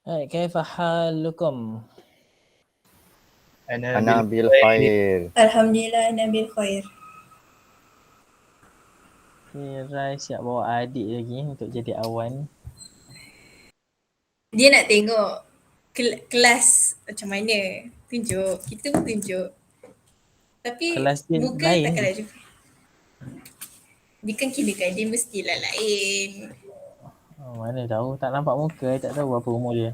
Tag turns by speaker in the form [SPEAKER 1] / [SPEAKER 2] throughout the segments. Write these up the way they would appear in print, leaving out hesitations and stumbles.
[SPEAKER 1] Hai, kaifa halukum?
[SPEAKER 2] Ana bil khair.
[SPEAKER 3] Alhamdulillah Nabil Khair.
[SPEAKER 1] Kira siap bawa adik lagi untuk jadi awan.
[SPEAKER 3] Dia nak tengok kelas macam mana. Tunjuk. Kita pun tunjuk. Tapi
[SPEAKER 1] Kelas dia
[SPEAKER 3] muka
[SPEAKER 1] lain.
[SPEAKER 3] takkan nak jumpa. Dia kan kindergarten mestilah lain.
[SPEAKER 1] Mana tahu, tak nampak muka, tak tahu apa umur dia.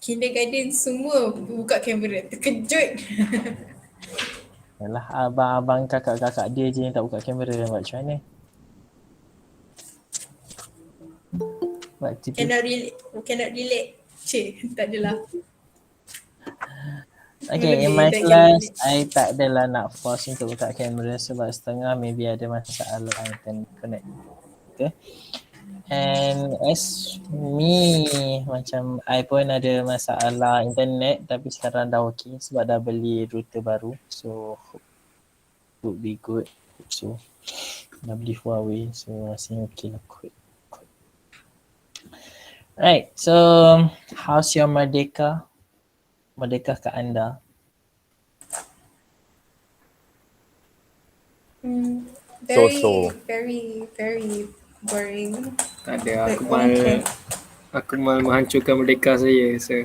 [SPEAKER 3] Kindergarten semua buka kamera. Terkejut.
[SPEAKER 1] Yalah, abang-abang kakak-kakak dia je yang tak buka kamera. Buat macam mana? Buat macam tu.
[SPEAKER 3] Cannot relate. Cik, tak adalah.
[SPEAKER 1] Okay, in my class, I tak adalah nak force untuk buka kamera sebab setengah maybe ada masalah internet connect. Okay. And as me, macam I pun ada masalah internet tapi sekarang dah okay sebab dah beli router baru. So, would be good. Hope so. Dah beli Huawei, so rasanya okay lah kot. Right, so how's your Merdeka? Merdeka kat anda?
[SPEAKER 3] Very boring.
[SPEAKER 4] Tak ada, aku mal menghancurkan merdeka saya. So,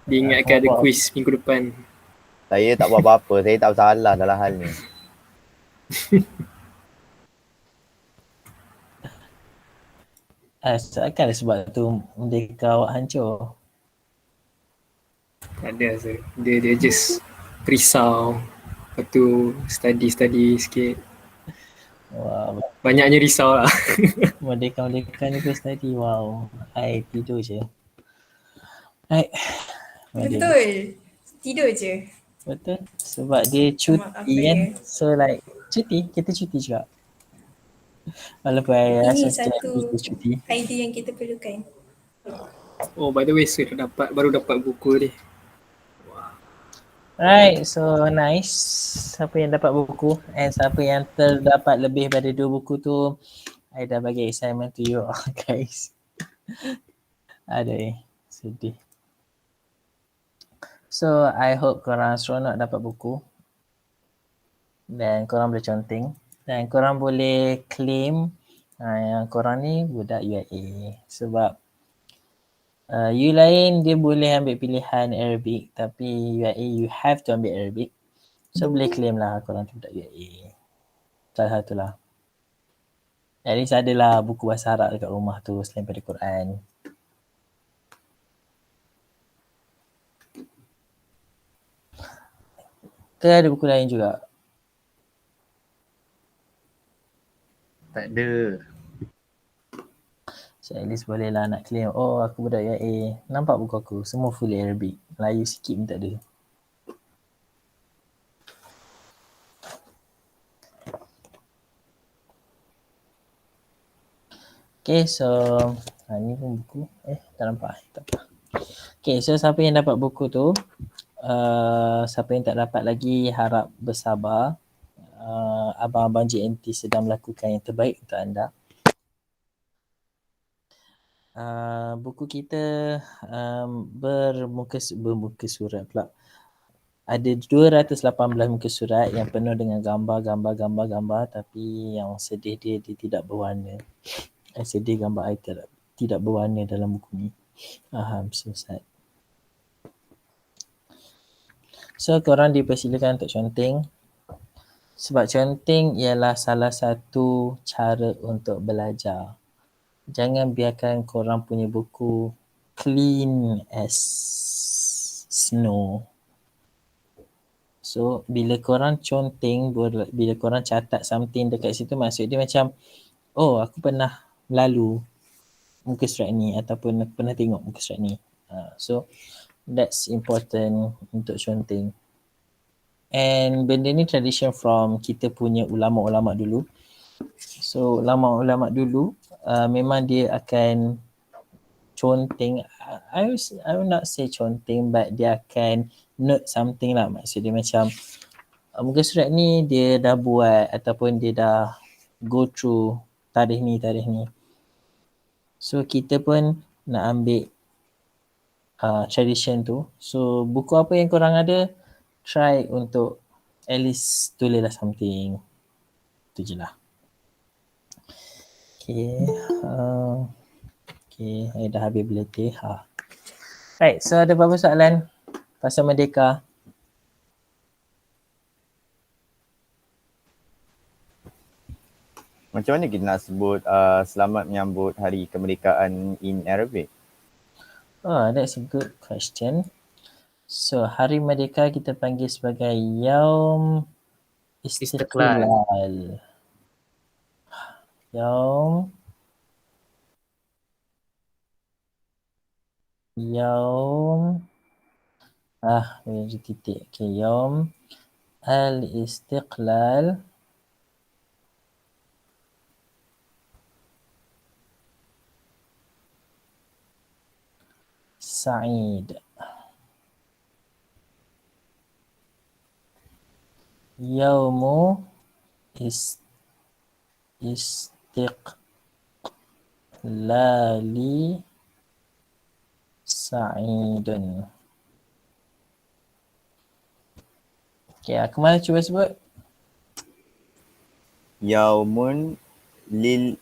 [SPEAKER 4] diingatkan ada kuis minggu depan.
[SPEAKER 2] Saya tak buat apa-apa, saya tak bersalah dalam hal ni.
[SPEAKER 1] Kan sebab tu Merdeka awak hancur.
[SPEAKER 4] Tak ada, so. Dia just risau. Lepas tu study sikit.
[SPEAKER 1] Wow.
[SPEAKER 4] Banyaknya risau lah.
[SPEAKER 1] Merdeka ni pun study. Wow. I tidur je. Right.
[SPEAKER 3] Betul. Tidur je.
[SPEAKER 1] Betul. Sebab dia cuti kan. So like cuti. Kita cuti juga. Walaupun I rasa
[SPEAKER 3] satu
[SPEAKER 1] kita cuti.
[SPEAKER 3] idea yang kita perlukan.
[SPEAKER 4] Oh, by the way, saya baru dapat buku ni.
[SPEAKER 1] Right, so nice. Siapa yang dapat buku and siapa yang terdapat lebih pada 2 buku tu, I dah bagi assignment to you all guys. Aduh, sedih. So, I hope korang seronok dapat buku dan korang boleh conteng dan korang boleh claim yang korang ni budak UIA sebab you lain dia boleh ambil pilihan Arabic tapi UIA you have to ambil Arabic. So boleh claim lah korang tu budak UIA. Salah satu lah. At least adalah buku bahasa Arab dekat rumah tu selain pada Quran. Ke ada buku lain juga?
[SPEAKER 2] Tak ada.
[SPEAKER 1] So at least boleh lah nak claim. Oh aku budak UIA. Nampak buku aku semua full Arabic. Melayu sikit pun tak ada. Okay, so ni pun buku. Tak nampak. Tak apa. Okay, so siapa yang dapat buku tu, siapa yang tak dapat lagi harap bersabar. Abang-abang JNT sedang melakukan yang terbaik untuk anda. Buku kita bermuka surat pula. Ada 218 muka surat yang penuh dengan gambar tapi yang sedih dia tidak berwarna. Sedih gambar I tidak berwarna dalam buku ni. I'm so sad. So korang dipersilakan untuk conteng. Sebab conteng ialah salah satu cara untuk belajar. Jangan biarkan korang punya buku clean as snow. So bila korang conteng, bila korang catat something dekat situ, maksud dia macam oh aku pernah lalu muka surat ni ataupun aku pernah tengok muka surat ni. So that's important untuk conteng. And benda ni tradition from kita punya ulama-ulama dulu. So ulama-ulama dulu memang dia akan conteng. I will not say conteng but dia akan note something lah. Maksud dia macam muka surat ni dia dah buat ataupun dia dah go through tarikh ni. So kita pun nak ambil tradition tu. So buku apa yang korang ada, try untuk at least tulislah something. Tu je lah. Okay. Okay, I dah habis berletih. Right, so ada berapa soalan pasal Merdeka?
[SPEAKER 2] Macam mana kita nak sebut selamat menyambut hari kemerdekaan in Arabic?
[SPEAKER 1] Oh, that's a good question. So, Hari Merdeka kita panggil sebagai Yaum
[SPEAKER 5] Istiqlal.
[SPEAKER 1] Istiqlal. Yaum ada titik. Okay, Yaum Al-Istiqlal Sa'id. Yaumu Istiqlali Sa'idun. Okay, Akmal cuba sebut.
[SPEAKER 2] Yaumun lil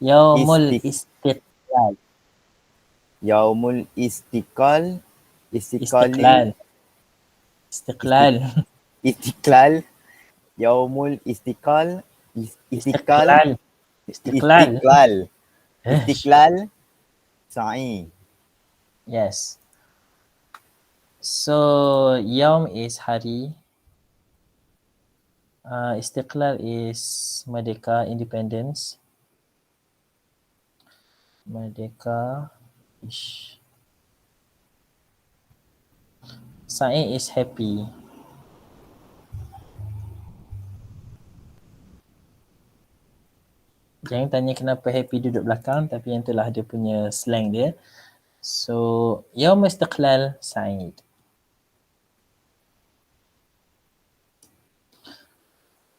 [SPEAKER 1] Yaumul
[SPEAKER 2] Istiq-
[SPEAKER 1] Istiqlal.
[SPEAKER 2] Yaumul
[SPEAKER 1] Istiqlal.
[SPEAKER 2] Yaumul Istiqlal
[SPEAKER 1] Istiqlal.
[SPEAKER 2] Sa'i.
[SPEAKER 1] Yes. So, Yaum is hari. Istiqlal is Merdeka, independence. Merdeka. Sa'i is happy. Jangan tanya kenapa happy duduk belakang, tapi yang itulah dia punya slang dia. So, Yaum Istiqlal Sa'id.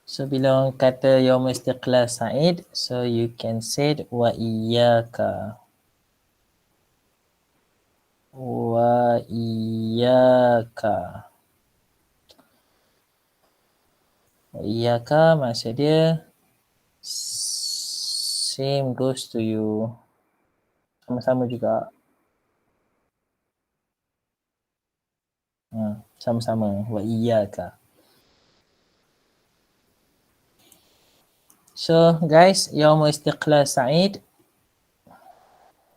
[SPEAKER 1] So, bila orang kata Yaum Istiqlal Sa'id, so you can say wa iyyaka. Wa iyyaka. Wa iyyaka maksud dia same goes to you. Sama-sama juga. Sama-sama. Wa iyyaka. So guys, Yaum Istiqlal Sa'id.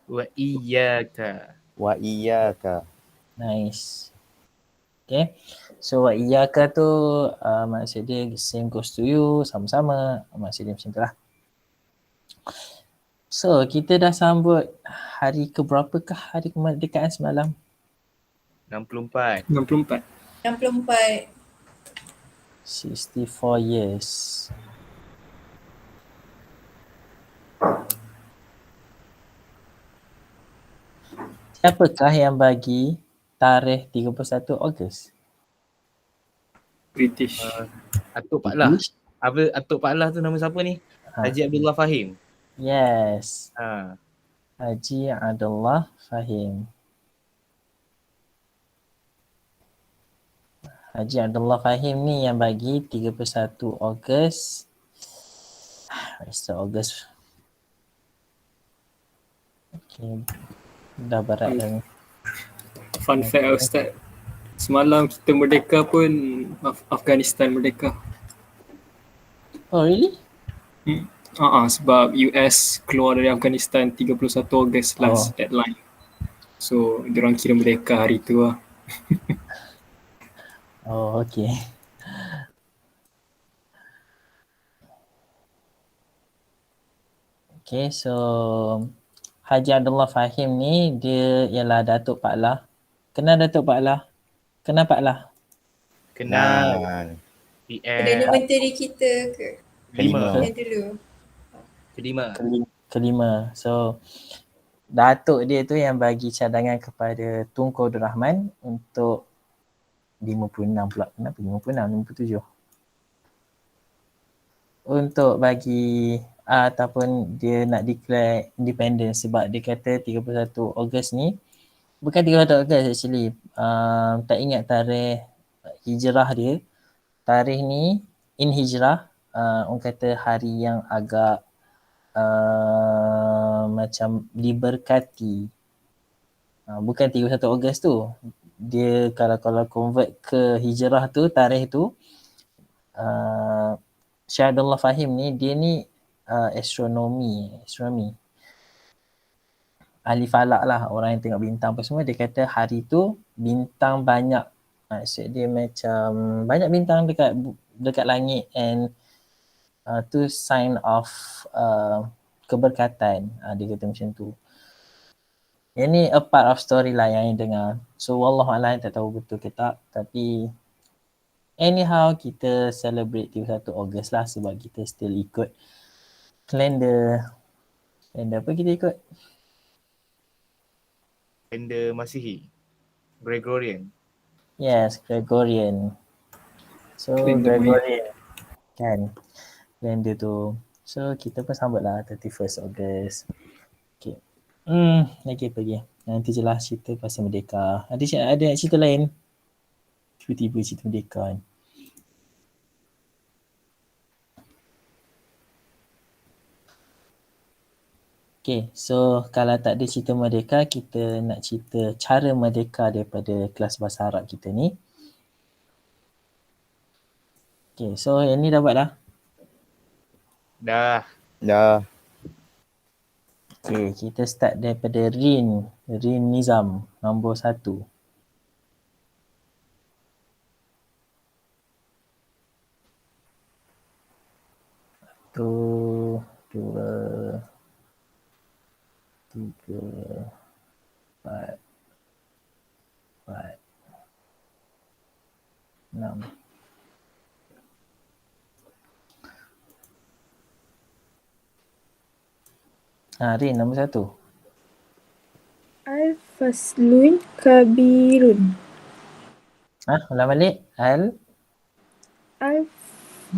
[SPEAKER 5] Wa iyyaka.
[SPEAKER 2] Wa iyyaka.
[SPEAKER 1] Nice. Okay. So wa iyyaka tu maksud dia same goes to you, sama-sama. Maksud dia macam tu lah. So kita dah sambut hari keberapakah hari kemerdekaan semalam?
[SPEAKER 5] 64.
[SPEAKER 4] 64.
[SPEAKER 3] 64.
[SPEAKER 1] 64 years. Siapakah yang bagi tarikh 31 Ogos?
[SPEAKER 4] British.
[SPEAKER 5] Atuk Pak Lah. Apa Atuk Pak Lah tu nama siapa ni? Haji Abdullah Fahim.
[SPEAKER 1] Yes.
[SPEAKER 5] Ha.
[SPEAKER 1] Haji Abdullah Fahim. Haji Abdullah Fahim ni yang bagi 31 Ogos. Ogos. Okay. Dah barat dah.
[SPEAKER 4] Fun fact Ustaz. Semalam kita merdeka pun Afghanistan merdeka.
[SPEAKER 1] Oh really?
[SPEAKER 4] Sebab US keluar dari Afghanistan 31 Ogos last deadline. So, diorang kira merdeka hari tu lah.
[SPEAKER 1] Oh, okay. Okay, so Haji Abdullah Fahim ni dia ialah Datuk Pak Lah. Kenal Datuk Pak Lah? Kenal Pak Lah?
[SPEAKER 5] Kenal.
[SPEAKER 3] Perdana Menteri kita ke?
[SPEAKER 5] Kelima.
[SPEAKER 3] Yang dulu.
[SPEAKER 5] Kelima.
[SPEAKER 1] So Datuk dia tu yang bagi cadangan kepada Tunku Abdul Rahman untuk 56 pula. Kenapa 56? 57. Untuk bagi ataupun dia nak declare independence sebab dia kata 31 Ogos ni bukan 31 Ogos actually. Tak ingat tarikh hijrah dia. Tarikh ni in hijrah orang kata hari yang agak macam diberkati. Bukan 31 Ogos tu. Dia kalau convert ke hijrah tu, tarikh tu, Syekh Abdullah Fahim ni, dia ni astronomi. Ahli falak lah, orang yang tengok bintang apa semua. Dia kata hari tu bintang banyak. Maksud dia macam banyak bintang dekat langit and tu sign of keberkatan. Dia kata macam tu. Yang ni a part of story lah yang dengar. So wallahualam tak tahu betul ke tak. Tapi anyhow kita celebrate 31 Ogos lah sebab kita still ikut kalender. Kalender apa kita ikut?
[SPEAKER 5] Kalender Masihi. Gregorian.
[SPEAKER 1] Yes, Gregorian. So
[SPEAKER 4] Kalender
[SPEAKER 1] Gregorian kan kalender tu. So kita pun sambut lah 31st Ogos. Okay. Lagi apa lagi? Nanti je lah cerita pasal Merdeka. Ada cerita lain? Tiba-tiba cerita Merdeka kan. Okay, so kalau tak ada cerita Merdeka, kita nak cerita cara Merdeka daripada kelas bahasa Arab kita ni. Okay, so yang ni dah buat dah?
[SPEAKER 5] Dah.
[SPEAKER 1] Okay, kita start daripada Rin Nizam, nombor 1. 1, 2, 3, 4, 6. Rin, nombor 1.
[SPEAKER 6] Al-faslun kabirun.
[SPEAKER 1] Ulang balik.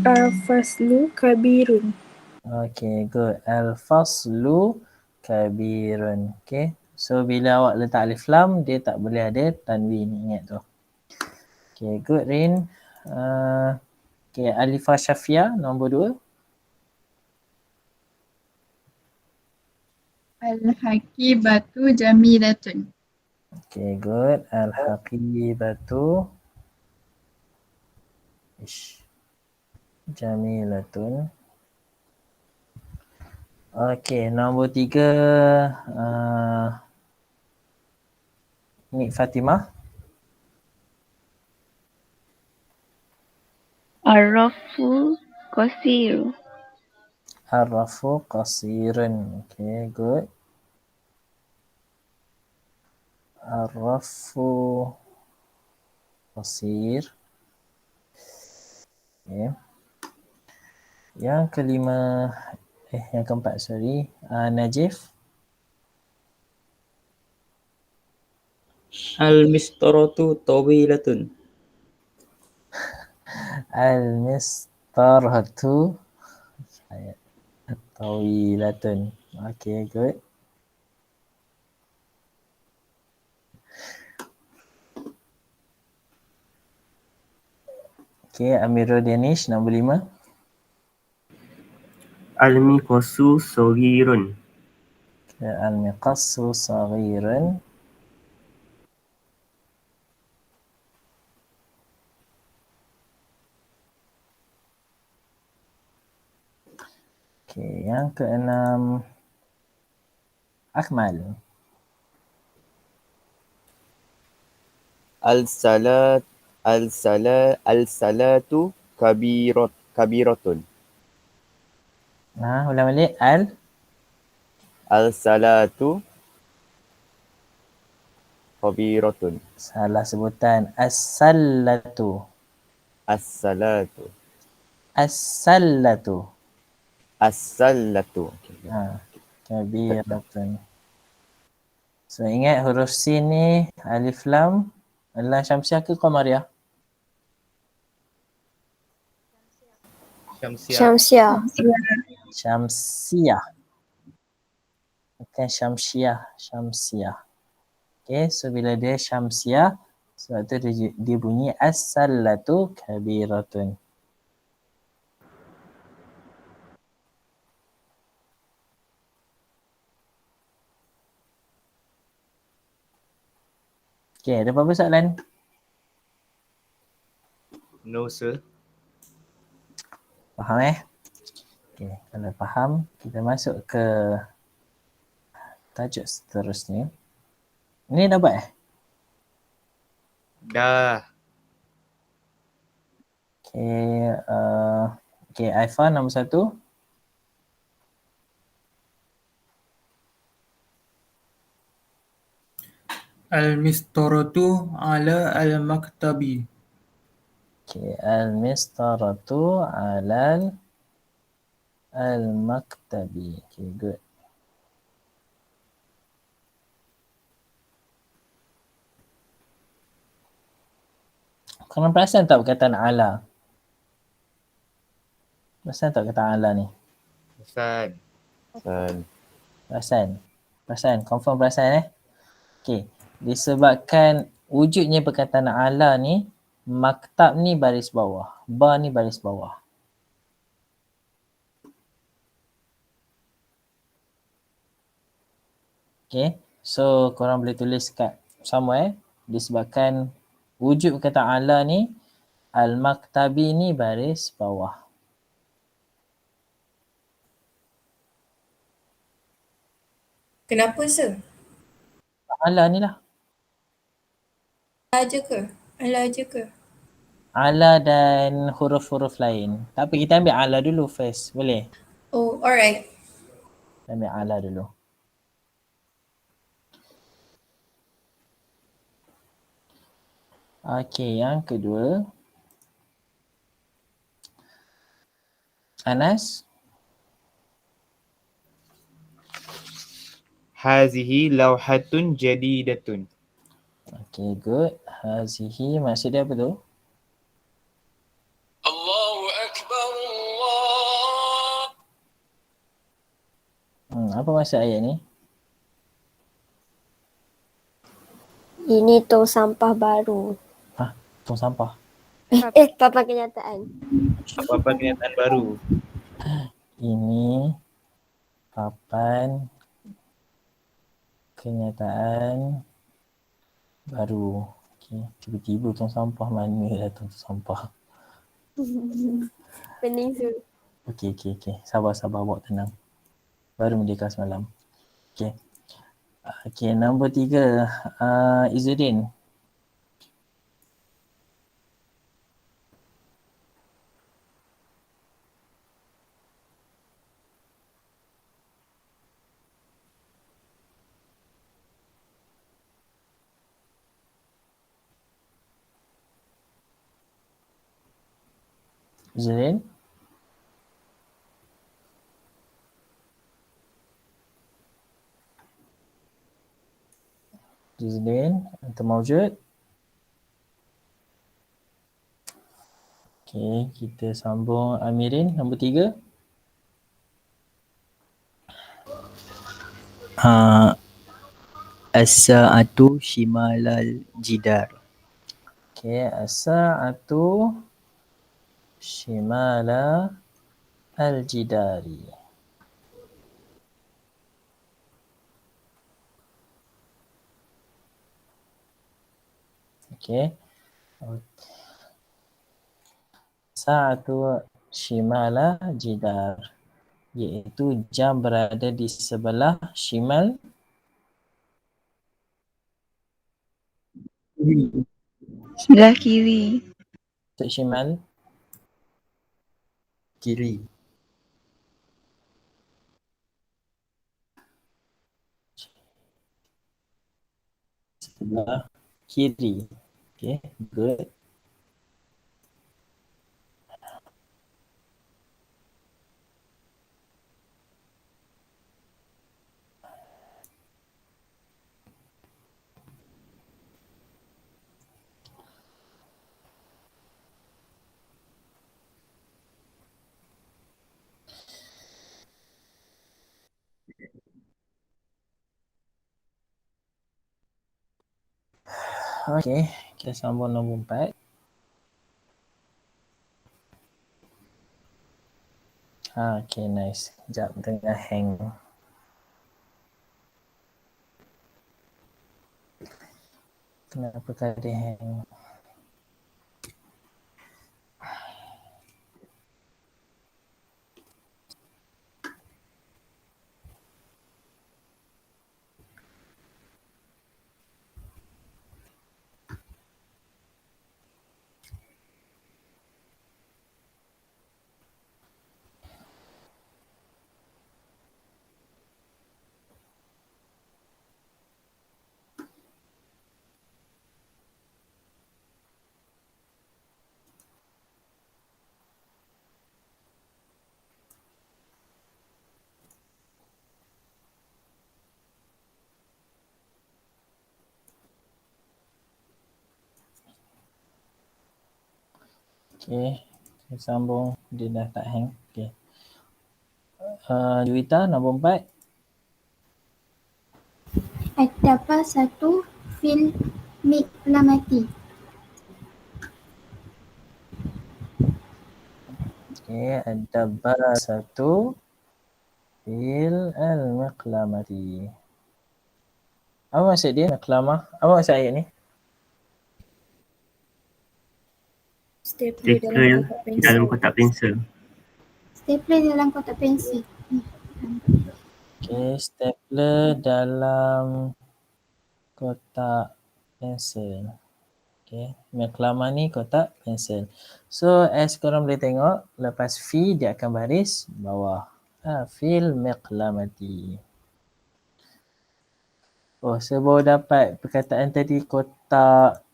[SPEAKER 6] Al-faslu kabirun.
[SPEAKER 1] Okay, good. Al-faslu kabirun. Okay. So, bila awak letak alif lam, dia tak boleh ada tanwin. Ingat tu. Okay, good Rin. Okay, Alifah Syafia, nombor 2.
[SPEAKER 7] Al-haqibatu jamilatun.
[SPEAKER 1] Okay, good. Al-haqibatu jamilatun. Okay, nombor 3. Nik Fatimah.
[SPEAKER 8] Ar-rafu qasiru.
[SPEAKER 1] Ar-rafu qasirun. Okay, good. Ar-rafu qasir. Okay. Yang kelima, yang keempat, sorry. Najif.
[SPEAKER 9] Al-mistaratu tawilatun.
[SPEAKER 1] Al-mistaratu tawilatun. Okay, good. Okay, Amirul Danish, nombor 5.
[SPEAKER 10] Al-miqasu saghirun.
[SPEAKER 1] Okay, al-miqassu saghirun. Okay, yang keenam, Akmal.
[SPEAKER 2] Al-salatu kabiratun.
[SPEAKER 1] Ulang balik.
[SPEAKER 2] Al-salatu kabiratun.
[SPEAKER 1] Salah sebutan. As-sallatu.
[SPEAKER 2] As-salatu.
[SPEAKER 1] As-sallatu.
[SPEAKER 2] As-salatu.
[SPEAKER 1] Kabiratun. So ingat huruf sin ni, alif lam, lam Syamsiah ke Qamariah?
[SPEAKER 5] Syamsiah.
[SPEAKER 1] Syamsiah. Bukan syamsiah, syamsiah. Okay, so bila dia syamsiah, sebab tu dia bunyi as-sallatu kabiratun. Okay, ada apa-apa soalan?
[SPEAKER 5] No sir.
[SPEAKER 1] Faham Okay, kalau faham, kita masuk ke tajuk seterusnya. Ini dah buat
[SPEAKER 5] Dah.
[SPEAKER 1] Okay, okay, Aifah nombor 1.
[SPEAKER 11] Al-mistaratu ala al-maktabi.
[SPEAKER 1] Okay, al-mistaratu alal al-maktabi. Okay, good. Korang perasan tak perkataan ala? Perasan tak kata ala ni?
[SPEAKER 5] Ustaz.
[SPEAKER 1] Perasan, confirm perasan Okay, disebabkan wujudnya perkataan ala ni, maktab ni baris bawah, ba ni baris bawah. Okay, so korang boleh tulis kat somewhere, disebabkan wujud perkataan ala ni, al-maktabi ni baris bawah.
[SPEAKER 3] Kenapa sir?
[SPEAKER 1] Ala ni lah.
[SPEAKER 3] Ala je ke? Ala je ke?
[SPEAKER 1] Ala dan huruf-huruf lain. Tapi kita ambil ala dulu first, boleh?
[SPEAKER 3] Oh, alright.
[SPEAKER 1] Kita ambil ala dulu. Okay, yang kedua. Anas?
[SPEAKER 5] Hazihi lawhatun jadidatun.
[SPEAKER 1] Okay, good. Hazihi, maksud dia apa tu?
[SPEAKER 12] Allahu Akbar Allah.
[SPEAKER 1] Apa maksud ayat ni?
[SPEAKER 13] Ini tong sampah baru.
[SPEAKER 1] Tong sampah?
[SPEAKER 13] Papan kenyataan.
[SPEAKER 5] Apa-apa kenyataan baru.
[SPEAKER 1] Ini papan kenyataan baru. Okay. Tiba-tiba tong sampah mana datang tong sampah.
[SPEAKER 13] Pening tu.
[SPEAKER 1] Okay. Sabar, bawa tenang. Baru merdeka semalam. Okay. Okay, nombor 3. Izzuddin. Izzuddin. Antum mawjud? Okay, kita sambung Amirin, nombor 3.
[SPEAKER 14] As-sa'atu shimalal jidar.
[SPEAKER 1] Okay, as-sa'atu shimala al-jidari. Okay. Sa'atu shimala jidar, iaitu jam berada di sebelah shimal
[SPEAKER 8] Sebelah kiri.
[SPEAKER 1] shimal
[SPEAKER 14] Kiri.
[SPEAKER 1] sebelah kiri. Okay, good. Okay, kita sambung nombor 4. Okay, nice. Sekejap, tengah hang. Kenapa dia hang? Okay, kita sambung. Dia dah tak hang. Okay. Juwita, nombor 4.
[SPEAKER 15] Ada satu fil miklamati.
[SPEAKER 1] Okay, ada satu fil al-miqlamati. Apa maksud dia, miqlamah? Apa maksud ayat ni?
[SPEAKER 6] Stapler
[SPEAKER 10] dalam kotak pensel.
[SPEAKER 15] Stapler dalam kotak pensil.
[SPEAKER 1] Okay, stapler dalam kotak pensel. Okay, miqlamah ni kotak pensel. So, as korang boleh tengok, lepas fi dia akan baris bawah. Fil miqlamati. Oh, saya baru dapat perkataan tadi kotak.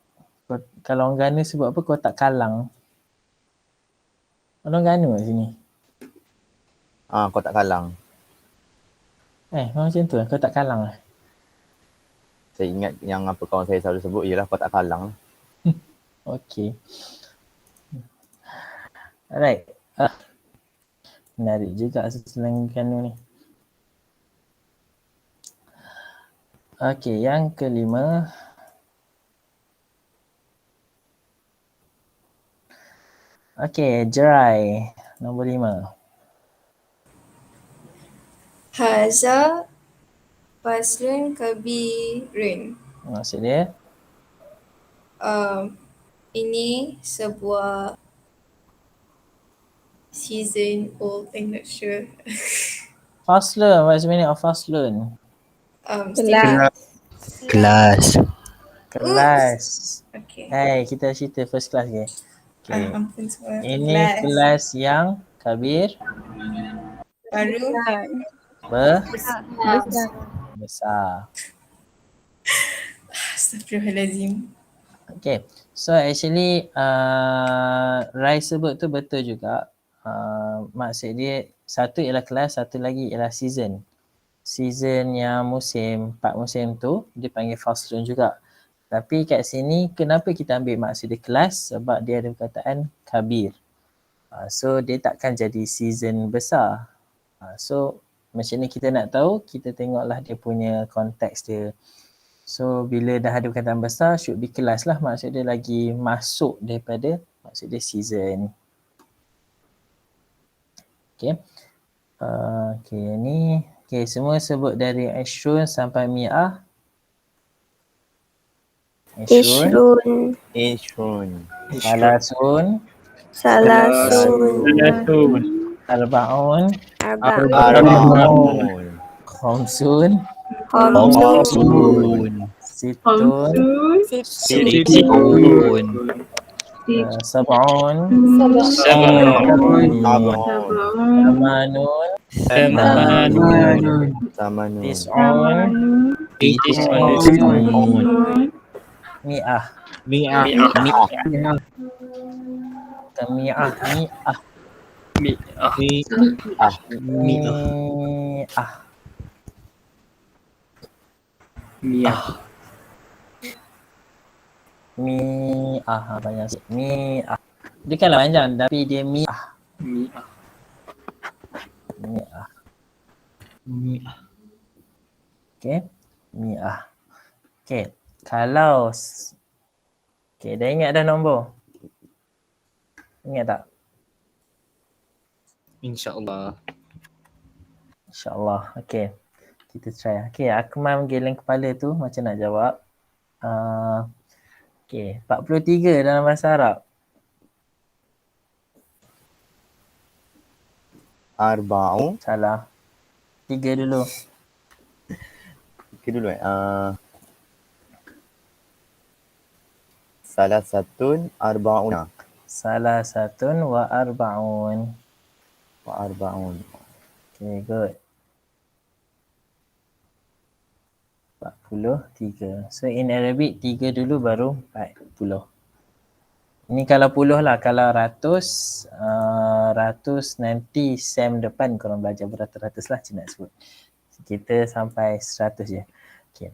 [SPEAKER 1] Kalau orang Gana sebut apa? Kotak kalang. Orang Gana kat sini.
[SPEAKER 2] Kotak kalang.
[SPEAKER 1] Macam tu lah, kotak kalang lah.
[SPEAKER 2] Saya ingat yang apa kawan saya selalu sebut ialah kotak kalang.
[SPEAKER 1] Okay. Alright. Menarik juga slang Gana ni. Okay, yang kelima. Okay, dry. Nombor 5.
[SPEAKER 3] Haza faslun kabirun.
[SPEAKER 1] Maksud dia?
[SPEAKER 3] Ini sebuah season old, I'm not sure.
[SPEAKER 1] Faslun, what's the meaning of faslun?
[SPEAKER 14] Kelas.
[SPEAKER 1] Kelas.
[SPEAKER 3] Okay.
[SPEAKER 1] Hey, kita cerita first class ke? Okay.
[SPEAKER 3] Ampun semua.
[SPEAKER 1] Ini kelas yang kabir
[SPEAKER 3] Baru
[SPEAKER 1] besar.
[SPEAKER 3] Astagfirullahalazim.
[SPEAKER 1] Okay. So actually Rai sebut tu betul juga. Maksud dia satu ialah kelas, satu lagi ialah season. Season yang musim, 4 musim tu dia panggil faslun juga. Tapi kat sini kenapa kita ambil maksud dia kelas? Sebab dia ada perkataan kabir. So dia takkan jadi season besar. So macam ni kita nak tahu, kita tengoklah dia punya konteks dia. So bila dah ada perkataan besar, should be kelas lah. Maksud dia lagi masuk daripada maksud dia season. Okay. Okay, ni. Okay, semua sebut dari Ashrun sampai Mi'ah.
[SPEAKER 13] Ishrun.
[SPEAKER 1] Salasun. Arba'un. Khamsun. Situn. Sab'un. Tamanun. Tis'un. Mi'ah. Mi'ah banyak sikit. Mi'ah. Dia kan panjang tapi dia mi'ah. Okay. Mi'ah. Okay. Kalau Okay, dah ingat dah nombor? Ingat tak?
[SPEAKER 5] InsyaAllah.
[SPEAKER 1] InsyaAllah. Okay. Kita try. Okay, Akmal geleng kepala tu macam nak jawab. Okay, 43 dalam bahasa Arab.
[SPEAKER 2] Arba'u.
[SPEAKER 1] Salah. 3 dulu.
[SPEAKER 2] Dulu Salasatun arba'una.
[SPEAKER 1] Salasatun wa arba'un.
[SPEAKER 2] Wa arba'un.
[SPEAKER 1] Okay, good. 43. So in Arabic 3 dulu baru 40. Ini kalau puluh lah. Kalau ratus, ratus nanti sem depan korang belajar beratus-ratus lah cik nak sebut. Kita sampai 100 je. Okay.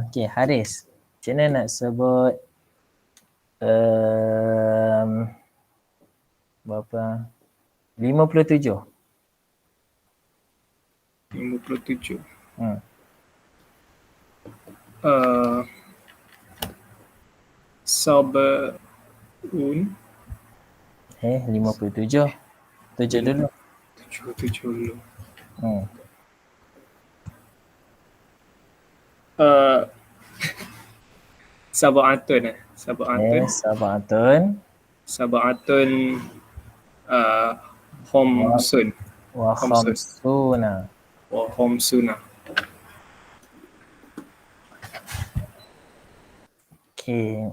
[SPEAKER 1] Okay, Haris. Cik nak sebut berapa? 57.
[SPEAKER 4] 57. Sabaun.
[SPEAKER 1] 57. 7 dulu.
[SPEAKER 4] 7 dulu. Sab'atun. Sab'atun.
[SPEAKER 1] Sab'atun.
[SPEAKER 4] Sab'atun Homsun.
[SPEAKER 1] Wa khamsuna.
[SPEAKER 4] Wa khamsuna.
[SPEAKER 1] Okay.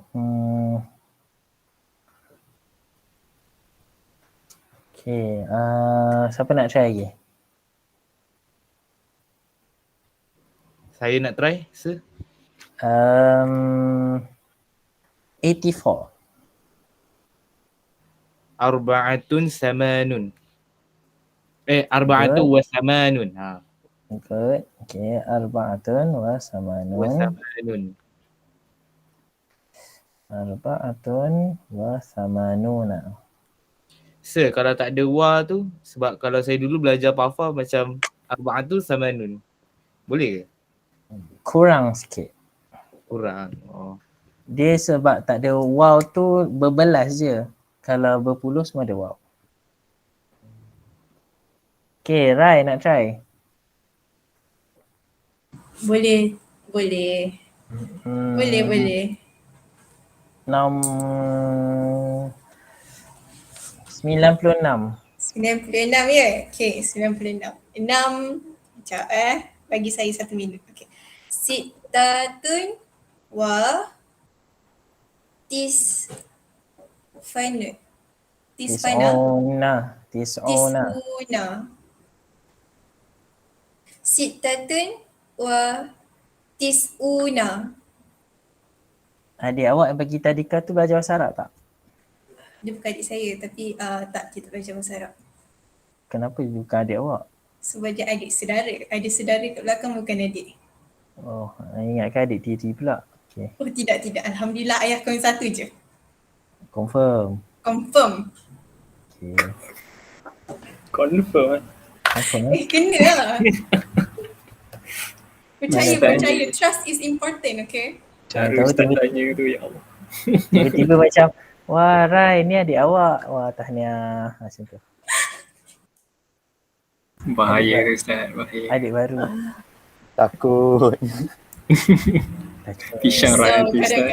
[SPEAKER 1] Okay. Siapa nak try lagi?
[SPEAKER 5] Saya nak try, sir.
[SPEAKER 1] 84.
[SPEAKER 5] Arba'atun samanun. Arba'atun wa samanun.
[SPEAKER 1] Good. Okay. Arba'atun wa samanun.
[SPEAKER 5] Wa samanun.
[SPEAKER 1] Arba'atun wa samanuna.
[SPEAKER 5] Sir, kalau tak ada wa tu, sebab kalau saya dulu belajar Pafa macam arba'atun samanun. Boleh ke?
[SPEAKER 1] Kurang sikit.
[SPEAKER 5] Kurang.
[SPEAKER 1] Dia sebab tak ada waw tu berbelas je. Kalau berpuluh semua ada waw. Okay, Rai nak try?
[SPEAKER 3] Boleh. Boleh. Boleh.
[SPEAKER 1] 96.
[SPEAKER 3] 96 ya? Okay, 96. 6, sekejap bagi saya 1 minit. Okay. Sittatun wa tisfana.
[SPEAKER 1] Tis'una.
[SPEAKER 3] Sittatun wa tis'una.
[SPEAKER 1] Adik awak yang bagi tadika tu belajar bahasa Arab tak?
[SPEAKER 3] Dia bukan adik saya tapi tak, kita belajar bahasa Arab.
[SPEAKER 1] Kenapa bukan adik awak?
[SPEAKER 3] Sebab dia adik saudara. Adik saudara kat belakang bukan adik.
[SPEAKER 1] Oh, ingatkan adik tiri pula. Okay.
[SPEAKER 3] Oh tidak. Alhamdulillah ayah kau yang satu je.
[SPEAKER 1] Confirm.
[SPEAKER 3] Okay.
[SPEAKER 4] Confirm.
[SPEAKER 3] Kena lah. Percaya. Trust is important, okay?
[SPEAKER 4] Cara Ustaz tanya tu, ya Allah.
[SPEAKER 1] Tiba-tiba macam, wah Rai ni adik awak. Wah tahniah. Macam tu.
[SPEAKER 4] Bahaya Ustaz, bahaya.
[SPEAKER 1] Adik baru.
[SPEAKER 2] Takut.
[SPEAKER 4] Pisang Rai nanti Ustaz.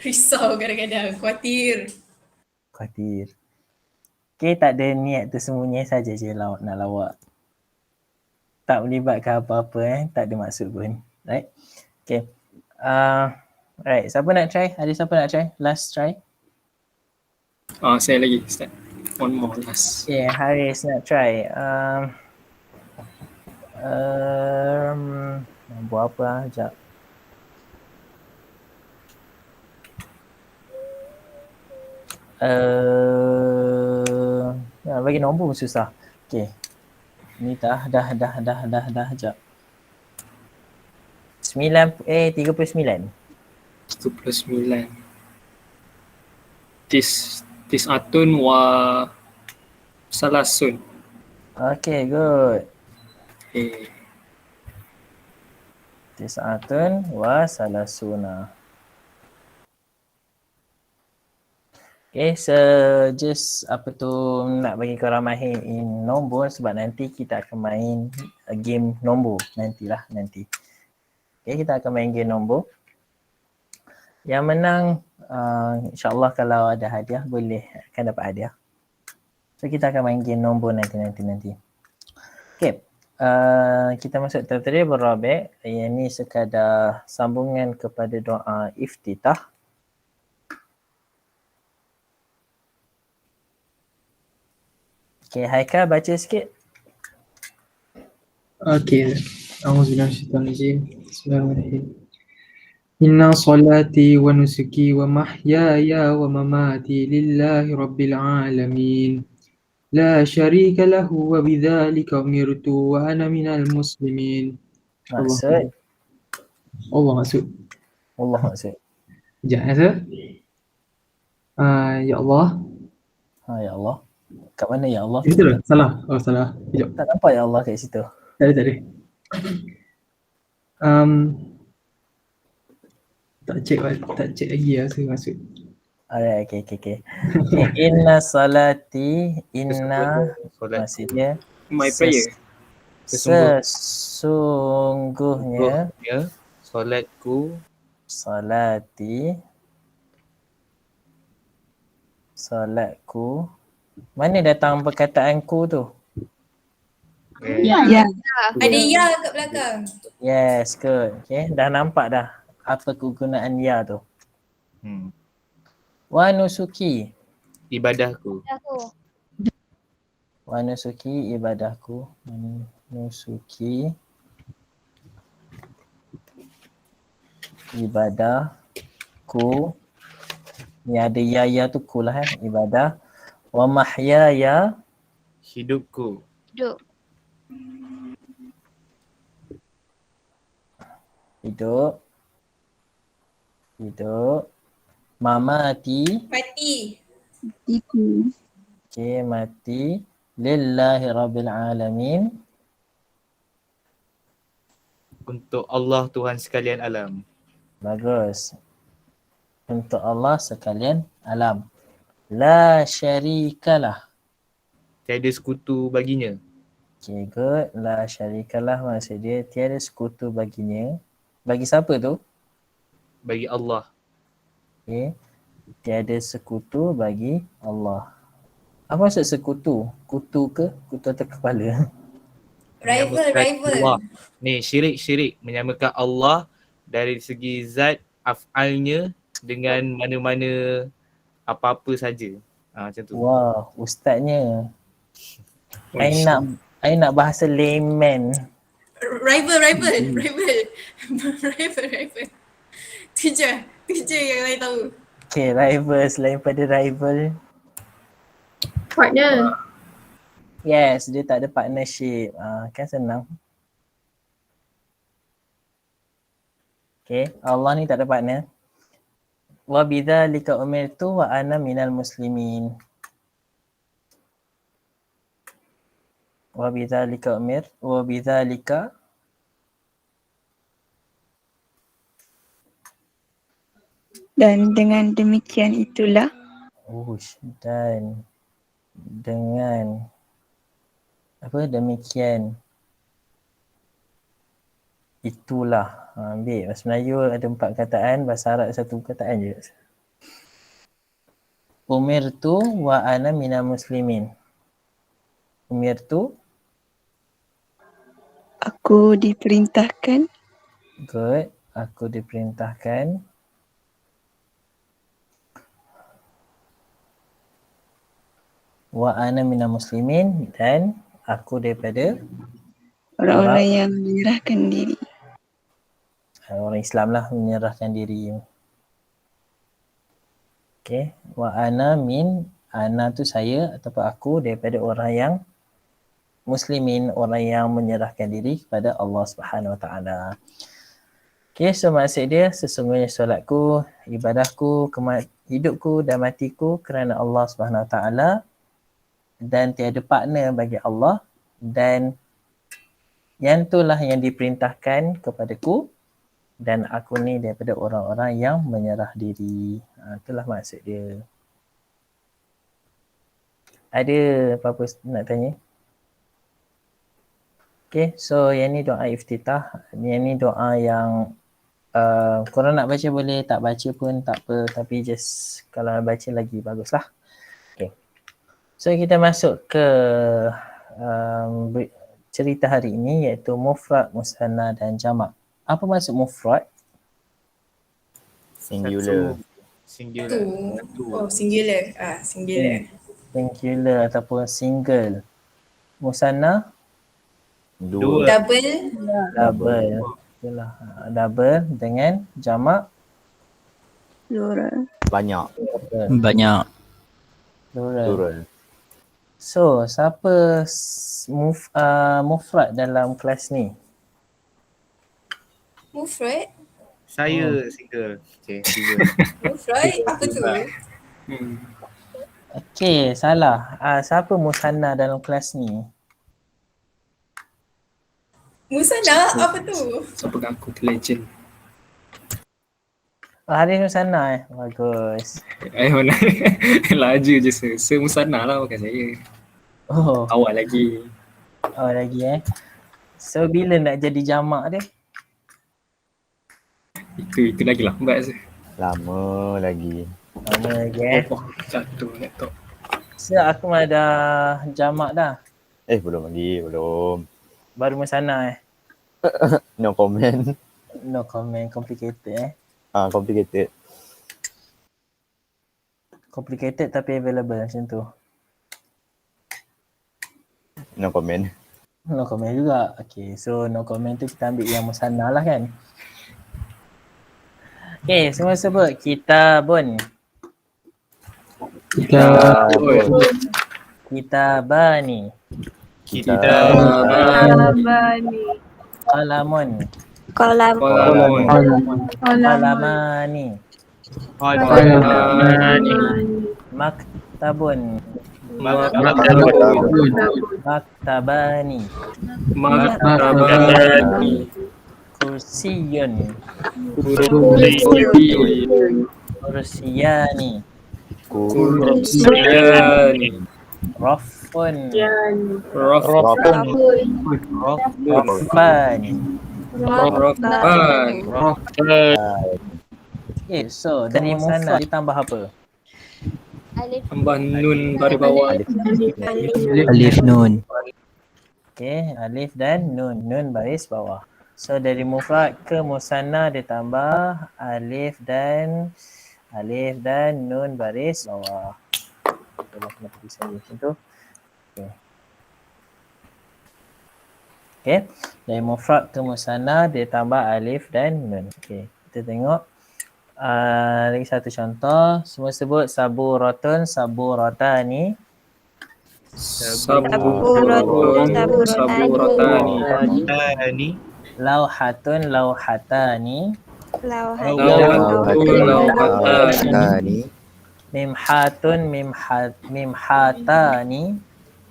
[SPEAKER 3] Risau kadang-kadang. Khawatir.
[SPEAKER 1] Okay, tak ada niat tersembunyi saja je nak lawak. Tak melibatkan apa-apa Tak ada maksud pun. Right? Okay. Right, siapa nak try? Ada siapa nak try? Last try.
[SPEAKER 4] Saya lagi Ustaz. One more last.
[SPEAKER 1] Okay, Haris nak try. Buat apa? Sekejap. Bagi nombor pun susah. Okay. Ni dah. Sekejap. 39.
[SPEAKER 4] Tis'atun wa salasun.
[SPEAKER 1] Okay, good.
[SPEAKER 4] Okay.
[SPEAKER 1] Tis'atun wa salasuna. Okay, so just nak bagi korang mahir in nombor sebab nanti kita akan main game nombor nanti. Okay, kita akan main game nombor. Yang menang insyaAllah kalau ada hadiah boleh akan dapat hadiah. So kita akan main game nombor nanti. Okay, kita masuk tertib berabi. Yang ni sekadar sambungan kepada doa iftitah. Okay, Haikal baca sikit.
[SPEAKER 11] Okay. A'udzubillahi Bismillahirrahmanirrahim. Inna salati wa nusuki wa mahyaya wa mamati lillahi rabbil alamin. La syarika lahu wa bidzalika umirtu wa ana minal muslimin.
[SPEAKER 1] Maksud?
[SPEAKER 11] Allah maksud. Sekejap Azhar. Ya Allah.
[SPEAKER 1] Ya Allah. Kat mana ya Allah?
[SPEAKER 11] Itu lah, salah. Salah. Sekejap.
[SPEAKER 1] Tak nampak ya Allah kat situ.
[SPEAKER 11] Tak ada. Tak cek lagi lah saya maksud.
[SPEAKER 1] Alright, okay. Inna salati, inna maksudnya
[SPEAKER 4] My prayer.
[SPEAKER 1] Sesungguhnya solatku. Mana datang perkataan ku tu?
[SPEAKER 7] Ya.
[SPEAKER 3] Ada ya kat belakang.
[SPEAKER 1] Yes, good. Okay, dah nampak dah apa kegunaan ya tu. Wa nusuki.
[SPEAKER 5] Ibadahku.
[SPEAKER 1] Wa nusuki ibadahku. Nusuki ibadahku. Ni ada ya tu ku lah ibadah. Wa mahyaya
[SPEAKER 5] hidupku.
[SPEAKER 1] Hidup. Mamati.
[SPEAKER 7] Matiku.
[SPEAKER 1] Okay, mati. Lillahi rabbil alamin.
[SPEAKER 5] Untuk Allah Tuhan sekalian alam.
[SPEAKER 1] Bagus. Untuk Allah sekalian alam. La syarikalah.
[SPEAKER 5] Tiada sekutu baginya.
[SPEAKER 1] Okay, good. La syarikalah maksud dia tiada sekutu baginya. Bagi siapa tu?
[SPEAKER 5] Bagi Allah.
[SPEAKER 1] Okay. Tiada sekutu bagi Allah. Apa maksud sekutu? Kutu ke? Kutu atas kepala?
[SPEAKER 3] Rival.
[SPEAKER 5] Allah. Ni syirik. Menyamakan Allah dari segi zat af'alnya dengan mana-mana apa-apa saja. Macam tu.
[SPEAKER 1] Wah, ustaznya. I nak bahasa layman.
[SPEAKER 3] Rival. Tu je yang saya tahu.
[SPEAKER 1] Okay, rival. Selain pada rival.
[SPEAKER 6] Partner.
[SPEAKER 1] Yes, dia tak ada partnership. Kan senang. Okay, Allah ni tak ada partner. Wa bidzalika umirtu wa ana minal muslimin. Wa bidzalika
[SPEAKER 8] dan dengan demikian itulah.
[SPEAKER 1] Dan dengan demikian itulah. Ambil bahasa Melayu ada 4 kataan, bahasa Arab 1 kataan je. Umirtu wa ana minal muslimin. Umirtu,
[SPEAKER 8] aku diperintahkan.
[SPEAKER 1] Good, aku diperintahkan. Wa ana minal muslimin, dan aku daripada
[SPEAKER 8] orang-orang yang menyerahkan diri.
[SPEAKER 1] Orang Islam lah, menyerahkan diri. Okay, wa ana tu saya ataupun aku daripada orang yang muslimin, orang yang menyerahkan diri kepada Allah Subhanahu Wa Taala. Okay, so maksud dia sesungguhnya solatku, ibadahku, hidupku dan matiku kerana Allah Subhanahu Wa Taala, dan tiada partner bagi Allah, dan yang itulah yang diperintahkan kepadaku, dan aku ni daripada orang-orang yang menyerah diri. Itulah maksud dia. Ada apa-apa nak tanya? Okay, so yang ni doa iftitah. Yang ni doa yang korang nak baca boleh, tak baca pun tak apa. Tapi just kalau baca lagi baguslah. Okay. So kita masuk ke cerita hari ini iaitu mufrad, musanna dan jamak. Apa maksud mufrad?
[SPEAKER 2] Singular.
[SPEAKER 5] Singular.
[SPEAKER 3] Oh, singular. Singular.
[SPEAKER 1] Singular ataupun single. Musanna?
[SPEAKER 2] Dua.
[SPEAKER 3] Double.
[SPEAKER 1] Itulah. Double dengan jamak?
[SPEAKER 8] Plural.
[SPEAKER 2] Banyak.
[SPEAKER 14] Banyak.
[SPEAKER 1] Plural. So, siapa mufrad dalam kelas ni?
[SPEAKER 3] Mufrad?
[SPEAKER 5] Saya single. Okay, tiga.
[SPEAKER 3] Mufrad? Apa tu?
[SPEAKER 1] Okay, salah. Siapa musanna dalam kelas ni?
[SPEAKER 3] Musanna? Apa tu?
[SPEAKER 4] Siapa aku tu legend.
[SPEAKER 1] Haris musanna Bagus.
[SPEAKER 4] Mana? Laju je Musanna lah bukan saya.
[SPEAKER 1] Oh.
[SPEAKER 4] Awal lagi.
[SPEAKER 1] So bila nak jadi jamak dia?
[SPEAKER 4] Itu lagi lambat je.
[SPEAKER 2] Lama lagi.
[SPEAKER 4] Oh, jatuh laptop.
[SPEAKER 1] So aku ada jamak dah.
[SPEAKER 2] Belum lagi, belum.
[SPEAKER 1] Baru musanna
[SPEAKER 2] No comment.
[SPEAKER 1] No comment, complicated
[SPEAKER 2] Complicated.
[SPEAKER 1] Complicated tapi available macam tu.
[SPEAKER 2] No comment.
[SPEAKER 1] No comment juga. Okay, so no comment tu kita ambil yang musanna lah kan. Okay, semua sebut kitabun. Kitabani. Qalamun. Qalamani. Maktabun. Maktabani. Kursiyun. Kursiyani. Rafun. Rafani. Okay, so dari musanna ditambah apa?
[SPEAKER 4] Tambah nun baris bawah.
[SPEAKER 14] Alif nun.
[SPEAKER 1] Okay, alif dan nun. Nun baris bawah. So dari mufrad ke musanna ditambah alif dan nun baris bawah. Kena tulis macam tu. Okay. Dari mufrad ke musanna ditambah alif dan nun. Okay. Kita tengok lagi satu contoh. Semua sebut saburatun, saburatani.
[SPEAKER 5] Saburatani.
[SPEAKER 1] Lauhatun, lauhatani.
[SPEAKER 2] Lauhatani.
[SPEAKER 1] Mimhatun, mimhatani.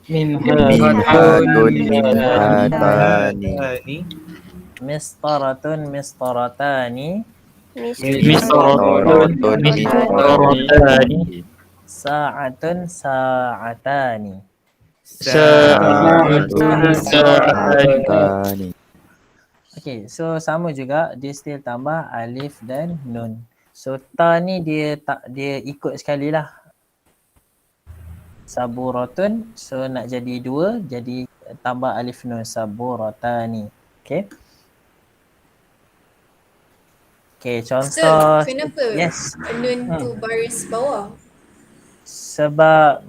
[SPEAKER 2] Mimhatani.
[SPEAKER 1] Mistaratun, mistaratani. Sa'atun, sa'atani. Okay, so sama juga dia still tambah alif dan nun. So ta ni dia ikut sekali lah. Saburatun, so nak jadi dua, jadi tambah alif nun, saburatani. Okay. Okay, contoh.
[SPEAKER 3] Kenapa nun tu baris bawah?
[SPEAKER 1] Sebab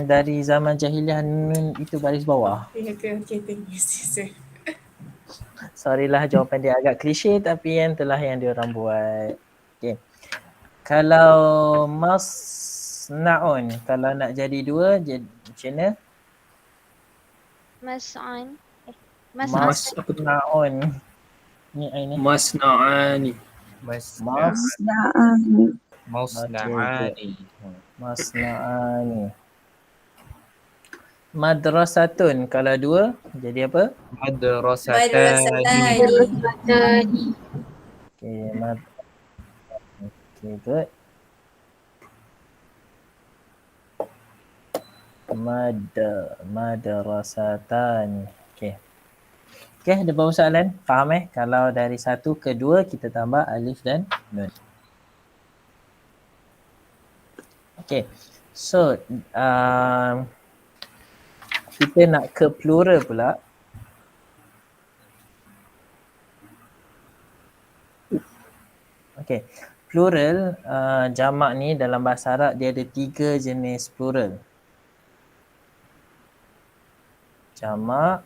[SPEAKER 1] dari zaman jahiliah nun itu baris bawah.
[SPEAKER 3] Okay, thank you.
[SPEAKER 1] Sorry lah jawapan dia agak klise tapi yang itulah yang dia orang buat. Okay. Kalau masna'un, kalau nak jadi dua, jadi macam mana? Masna'un. Ni aini.
[SPEAKER 4] Masna'ani.
[SPEAKER 1] Madrasatun, kalau dua jadi apa?
[SPEAKER 5] Madrasatani.
[SPEAKER 1] Okay, good. Madrasatan. Okey. Okey, ada berapa soalan? Faham kalau dari 1 ke 2 kita tambah alif dan nun. Okey. So, kita nak ke plural pula. Okey. Plural, jamak ni dalam bahasa Arab dia ada 3 jenis plural. Jamak,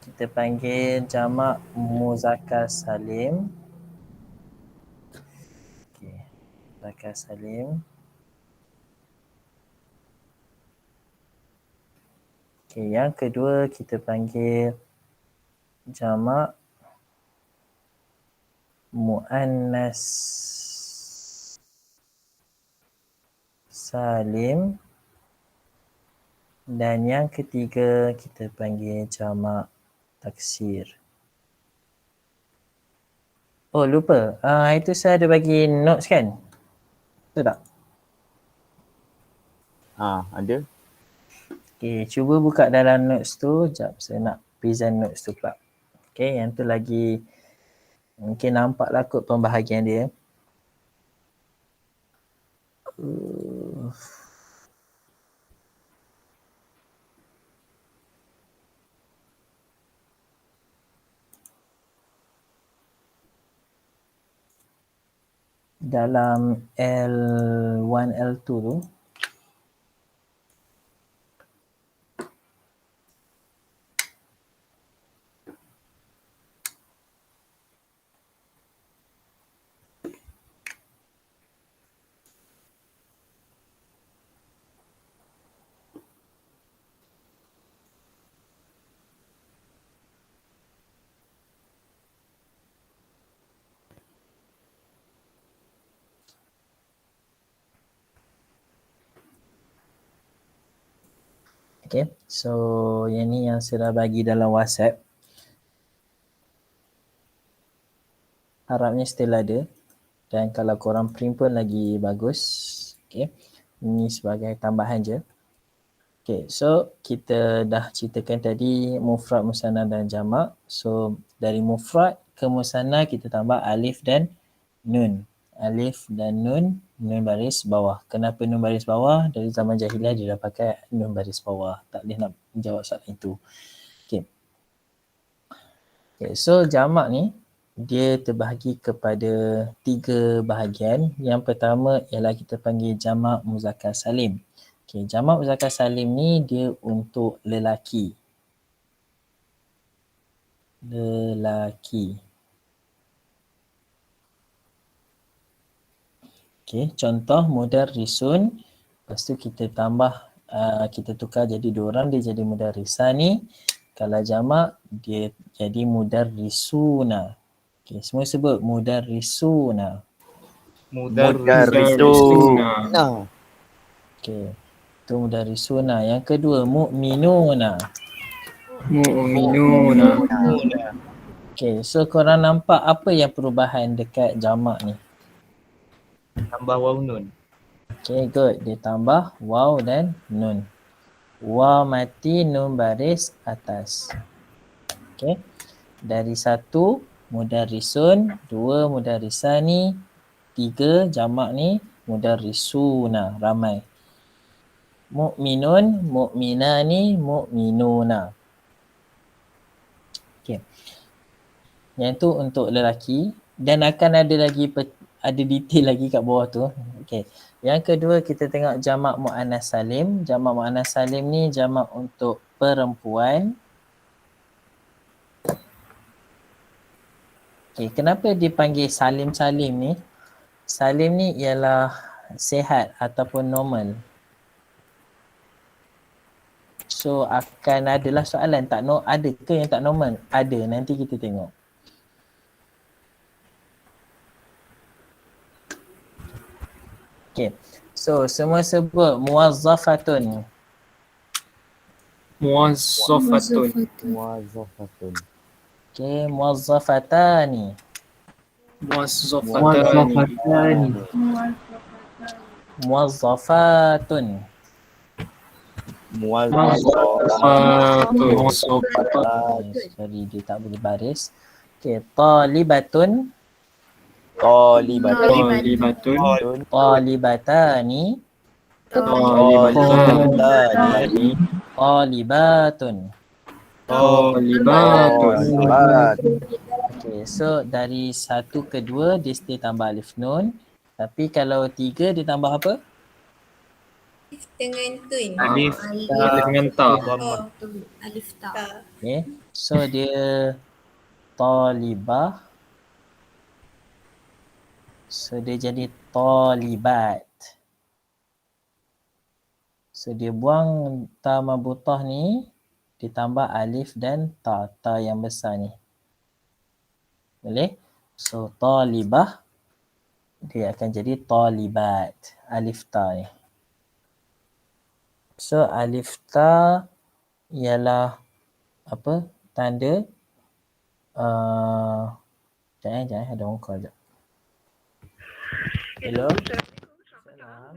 [SPEAKER 1] kita panggil jamak muzakkar salim. Okey, muzakkar salim. Okey, yang kedua kita panggil jamak muannas salim. Dan yang ketiga kita panggil jamak taksir. Oh lupa, itu saya ada bagi notes kan? Betul tak?
[SPEAKER 2] Ada.
[SPEAKER 1] Okay, cuba buka dalam notes tu. Sekejap, saya nak present notes tu pula. Okay, yang tu lagi mungkin nampaklah kot pembahagian dia. Dalam L1, L2 tu, okay, so yang ni yang saya dah bagi dalam WhatsApp. Harapnya still ada. Dan kalau korang print pun lagi bagus. Okay, ini sebagai tambahan je. Okay, so kita dah ceritakan tadi mufrad, musanna dan jamak. So dari mufrad ke musanna kita tambah alif dan nun. Alif dan nun, nun baris bawah. Kenapa nun baris bawah? Dari zaman jahiliah dia dah pakai nun baris bawah. Tak boleh nak jawab soalan itu. Okay. Okay, so jamak ni dia terbahagi kepada 3 bahagian. Yang pertama ialah kita panggil jamak muzakkar salim. Okay, jamak muzakkar salim ni dia untuk lelaki. Lelaki. Okay, contoh mudarrisun. Lepas tu kita tambah, kita tukar jadi 2 orang, dia jadi mudarrisani. Kalau jamak, dia jadi mudarrisuna. Okay, semua sebut mudarrisuna.
[SPEAKER 2] Mudarrisuna.
[SPEAKER 1] Okay, itu mudarrisuna. Yang kedua, mu'minuna.
[SPEAKER 4] Mu'minuna.
[SPEAKER 1] Okay, so korang nampak apa yang perubahan dekat jamak ni?
[SPEAKER 5] Tambah waw nun.
[SPEAKER 1] Okay, good. Dia tambah waw dan nun. Waw mati, nun baris atas. Okay. Dari 1, mudarrisun. 2, mudarrisani. 3, jamak ni, mudarrisuna. Ramai. Mu'minun, mu'minani, mu'minuna. Okay. Yang tu untuk lelaki. Dan akan ada lagi ada detail lagi kat bawah tu. Okey. Yang kedua kita tengok jamak muannas salim. Jamak muannas salim ni jamak untuk perempuan. Okey, kenapa dipanggil salim-salim ni? Salim ni ialah sihat ataupun normal. So akan adalah soalan ada ke yang tak normal? Ada, nanti kita tengok. Okay, so semua sebut muwazzafatun.
[SPEAKER 4] Muwazzafatun.
[SPEAKER 1] Okay, muwazzafatani.
[SPEAKER 11] Muwazzafatani.
[SPEAKER 1] Muwazzafatun.
[SPEAKER 4] Muwazzafatun.
[SPEAKER 1] Sorry, dia tak boleh baris. Okay, talibatun.
[SPEAKER 4] Talibatun.
[SPEAKER 1] Talibatani.
[SPEAKER 4] Talibatani.
[SPEAKER 1] Talibatun.
[SPEAKER 4] Talibatun.
[SPEAKER 1] Okay, so dari 1 ke 2 dia still tambah alif nun. Tapi kalau 3 dia tambah apa?
[SPEAKER 3] Dengan tun.
[SPEAKER 5] Alif
[SPEAKER 4] Dengan ta.
[SPEAKER 15] Alif ta.
[SPEAKER 1] Okay, so dia talibah. So dia jadi talibat. So dia buang ta marbutah ni, ditambah alif dan ta, ta yang besar ni. Boleh? So talibah dia akan jadi talibat, alif ta ni. So alif ta ialah apa? Tanda jangan ada orang call jap. Hello. Salam.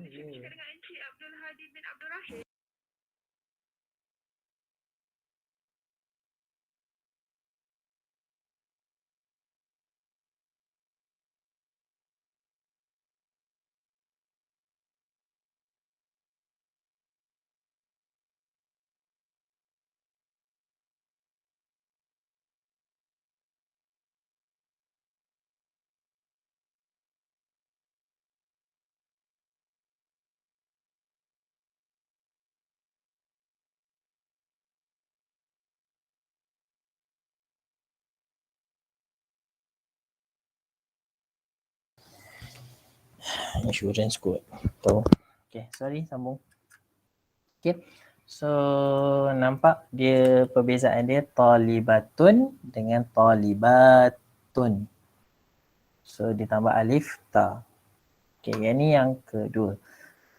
[SPEAKER 1] Insurance kot. Tahu. Okay, sorry, sambung. Okay. So nampak dia perbezaan dia talibatun dengan talibatun. So ditambah alif ta. Okay, yang ni yang kedua.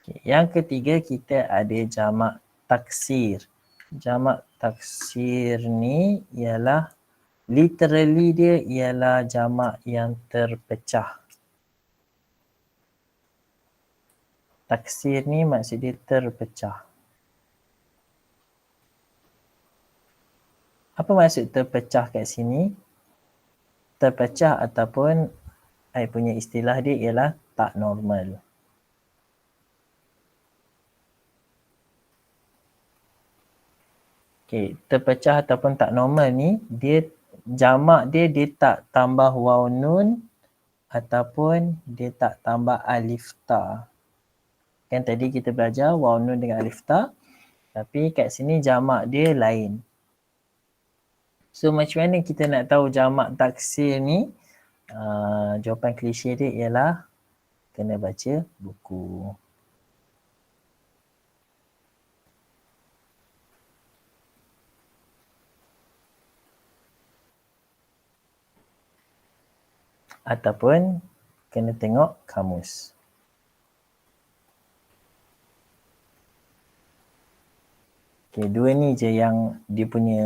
[SPEAKER 1] Okay, yang ketiga kita ada jamak taksir. Jamak taksir ni ialah literally dia ialah jamak yang terpecah. Taksir ni maksud dia terpecah. Apa maksud terpecah kat sini? Terpecah ataupun I punya istilah dia ialah tak normal. Okay, terpecah ataupun tak normal ni, dia jamak dia tak tambah waw nun ataupun dia tak tambah alif ta. Kan tadi kita belajar waw nun dengan alif ta, tapi kat sini jamak dia lain. So macam mana kita nak tahu jamak taksir ni? Jawapan klise dia ialah kena baca buku. Ataupun kena tengok kamus. Okay, dua ni je yang dia punya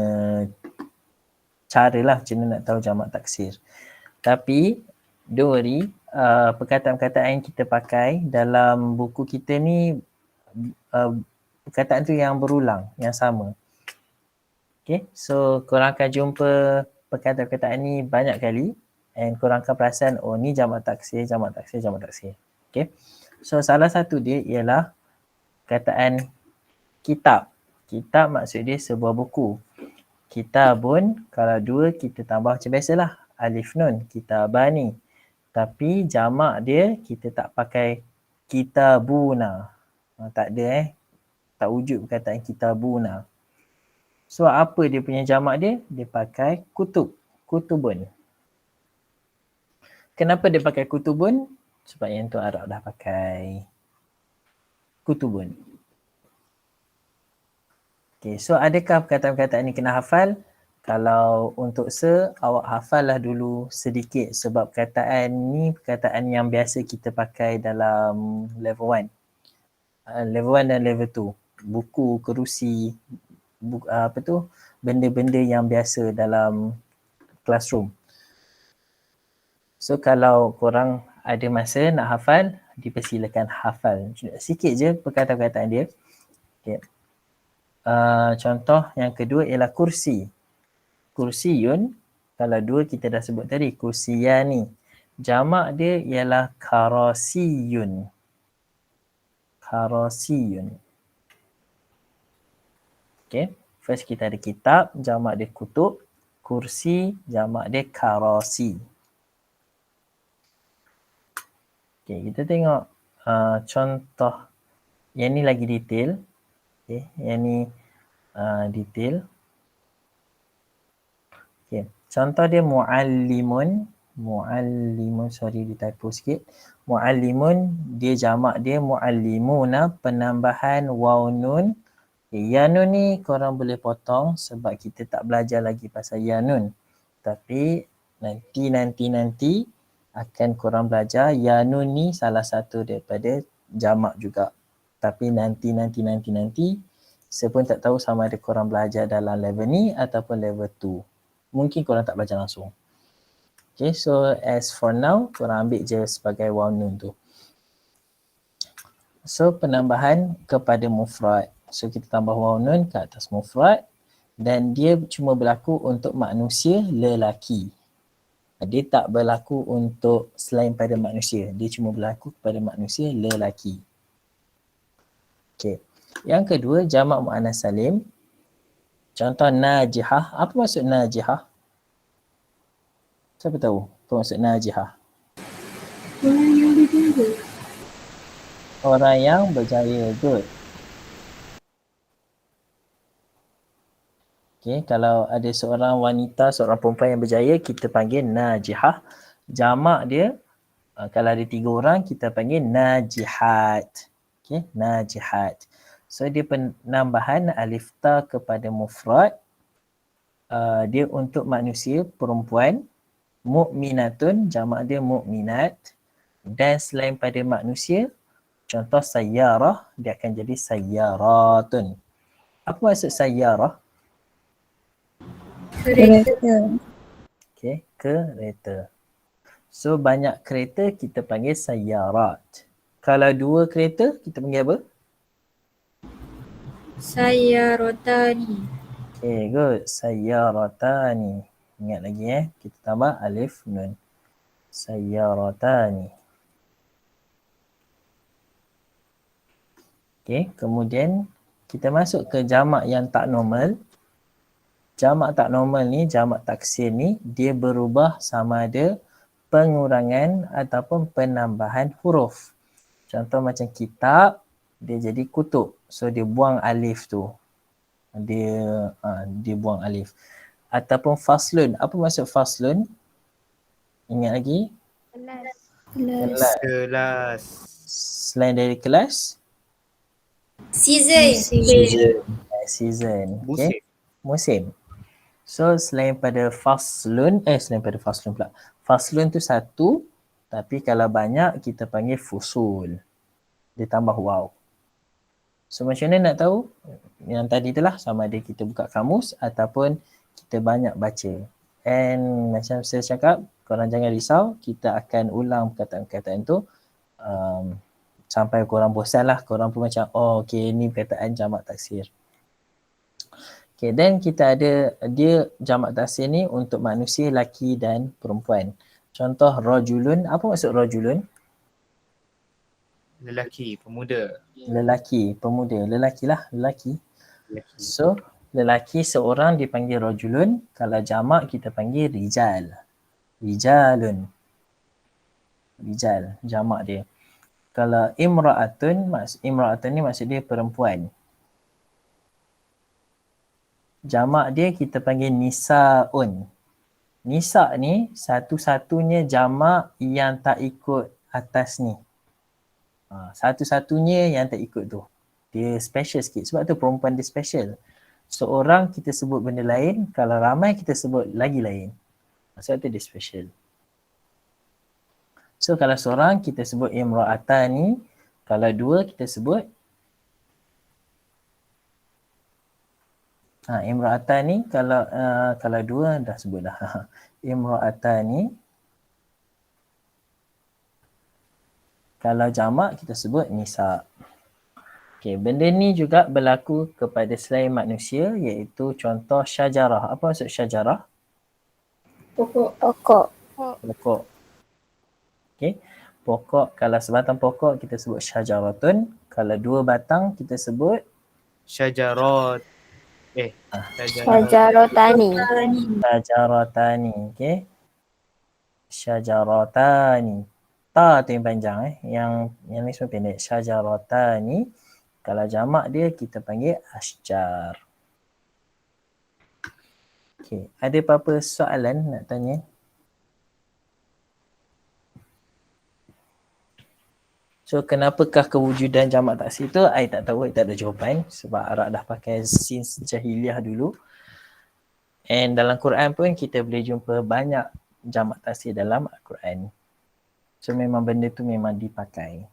[SPEAKER 1] cara lah macam mana nak tahu jamak taksir. Tapi don't worry, perkataan-perkataan yang kita pakai dalam buku kita ni perkataan tu yang berulang, yang sama. Okay, so korang akan jumpa perkataan-perkataan ni banyak kali and korang akan perasan, oh ni jamak taksir, jamak taksir, jamak taksir. Okay, so salah satu dia ialah perkataan kitab. Kitab maksud dia sebuah buku. Kitabun, kalau dua kita tambah macam biasalah, alif nun, kitabani. Tapi jamak dia kita tak pakai kitabuna. Tak ada tak wujud perkataan kitabuna. So apa dia punya jamak dia? Dia pakai kutub, kutubun. Kenapa dia pakai kutubun? Sebab yang tu Arab dah pakai kutubun. Okay, so adakah perkataan-perkataan ni kena hafal? Kalau untuk awak hafallah dulu sedikit sebab perkataan ni perkataan yang biasa kita pakai dalam level 1. Level 1 dan level 2. Buku, kerusi, benda-benda yang biasa dalam classroom. So kalau korang ada masa nak hafal, dipersilakan hafal. Sikit je perkataan-perkataan dia. Okay. Contoh yang kedua ialah kursi. Kursiyun, kalau dua kita dah sebut tadi, kursiyani. Jamak dia ialah karasiyun. Karasiyun. Okay. First kita ada kitab, jamak dia kutub. Kursi, jamak dia karasi. Okay, kita tengok contoh. Yang ni lagi detail. Okay, yang ni detail. Okay. Contoh dia muallimun. Muallimun, sorry ditypo sikit. Muallimun, dia jamak dia muallimuna, penambahan waw nun. Okay, ya nun ni korang boleh potong sebab kita tak belajar lagi pasal ya nun. Tapi nanti akan korang belajar ya nun ni salah satu daripada jamak juga. Tapi nanti saya pun tak tahu sama ada korang belajar dalam level ni ataupun level 2. Mungkin korang tak belajar langsung. Okay, so as for now, korang ambil je sebagai waw nun tu. So penambahan kepada mufrad. So kita tambah waw nun ke atas mufrad dan dia cuma berlaku untuk manusia lelaki. Dia tak berlaku untuk selain pada manusia. Dia cuma berlaku kepada manusia lelaki. Okay. Yang kedua, jamak muannas salim. Contoh najihah. Apa maksud najihah? Siapa tahu apa maksud najihah?
[SPEAKER 6] Orang yang berjaya.
[SPEAKER 1] Orang yang berjaya. Good. Okay, kalau ada seorang wanita, seorang perempuan yang berjaya, kita panggil najihah. Jamak dia, kalau ada 3 orang, kita panggil najihat. Okay, najihat. So dia penambahan alif ta kepada mufrad. Dia untuk manusia, perempuan. Mu'minatun, jamak dia mu'minat. Dan selain pada manusia, contoh sayyarah, dia akan jadi sayyaratun. Apa maksud sayyarah?
[SPEAKER 6] Kereta.
[SPEAKER 1] Okay, kereta. So banyak kereta kita panggil sayyarat. Kalau 2 kereta kita panggil apa?
[SPEAKER 6] Sayyarotani.
[SPEAKER 1] Okay, good. Sayyaratani. Ingat lagi kita tambah alif nun. Sayyaratani. Okay, kemudian kita masuk ke jamak yang tak normal. Jamak tak normal ni, jamak taksir ni, dia berubah sama ada pengurangan ataupun penambahan huruf. Contoh macam kitab, dia jadi kutub. So dia buang alif tu. Dia buang alif. Ataupun faslun. Apa maksud faslun? Ingat lagi?
[SPEAKER 5] Kelas.
[SPEAKER 1] Selain dari kelas?
[SPEAKER 3] Season.
[SPEAKER 1] Season. Okay. Musim. So selain pada faslun pula. Faslun tu satu, tapi kalau banyak kita panggil fusul. Dia tambah waw. So macam mana nak tahu? Yang tadi tu lah, sama ada kita buka kamus ataupun kita banyak baca. And macam saya cakap, korang jangan risau, kita akan ulang perkataan-perkataan tu sampai korang bosan lah. Korang pun macam, oh okay, ni perkataan jamak taksir. Okay, then kita ada dia jamak taksir ni untuk manusia lelaki dan perempuan. Contoh rajulun, apa maksud rajulun?
[SPEAKER 5] Lelaki, pemuda.
[SPEAKER 1] Lelaki, pemuda. Lelaki lah, lelaki. So, lelaki seorang dipanggil rajulun. Kalau jamak kita panggil rijal. Rijalun. Rijal, jamak dia. Kalau imra'atun ni maksud dia perempuan. Jamak dia kita panggil nisa'un. Nisa' ni satu-satunya jamak yang tak ikut atas ni. Satu-satunya yang tak ikut tu. Dia special sikit. Sebab tu perempuan dia special. Seorang kita sebut benda lain, kalau ramai kita sebut lagi lain. Sebab tu dia special. So kalau seorang kita sebut imra'atani, kalau 2 kita sebut imra'atani, kalau 2 dah sebut dah. Imra'atani. Kalau jamak kita sebut nisa. Okay, benda ni juga berlaku kepada selain manusia, iaitu contoh syajarah. Apa maksud syajarah?
[SPEAKER 6] Pokok.
[SPEAKER 1] Pokok. Okay. Pokok, kalau sebatang pokok kita sebut syajaratun. Kalau 2 batang kita sebut
[SPEAKER 5] Syajarat.
[SPEAKER 13] Syajaratani.
[SPEAKER 1] Syajaratani. Okay. Syajaratani. Ta tu yang panjang Yang ni semua pendek. Syajaratani. Kalau jamak dia kita panggil asjar. Okay. Ada apa-apa soalan nak tanya? So kenapakah kewujudan jamak taksir tu? I tak tahu, I tak ada jawapan. Sebab Arab dah pakai since jahiliah dulu. And dalam Quran pun kita boleh jumpa banyak jamak taksir dalam Al-Quran. So memang benda tu memang dipakai.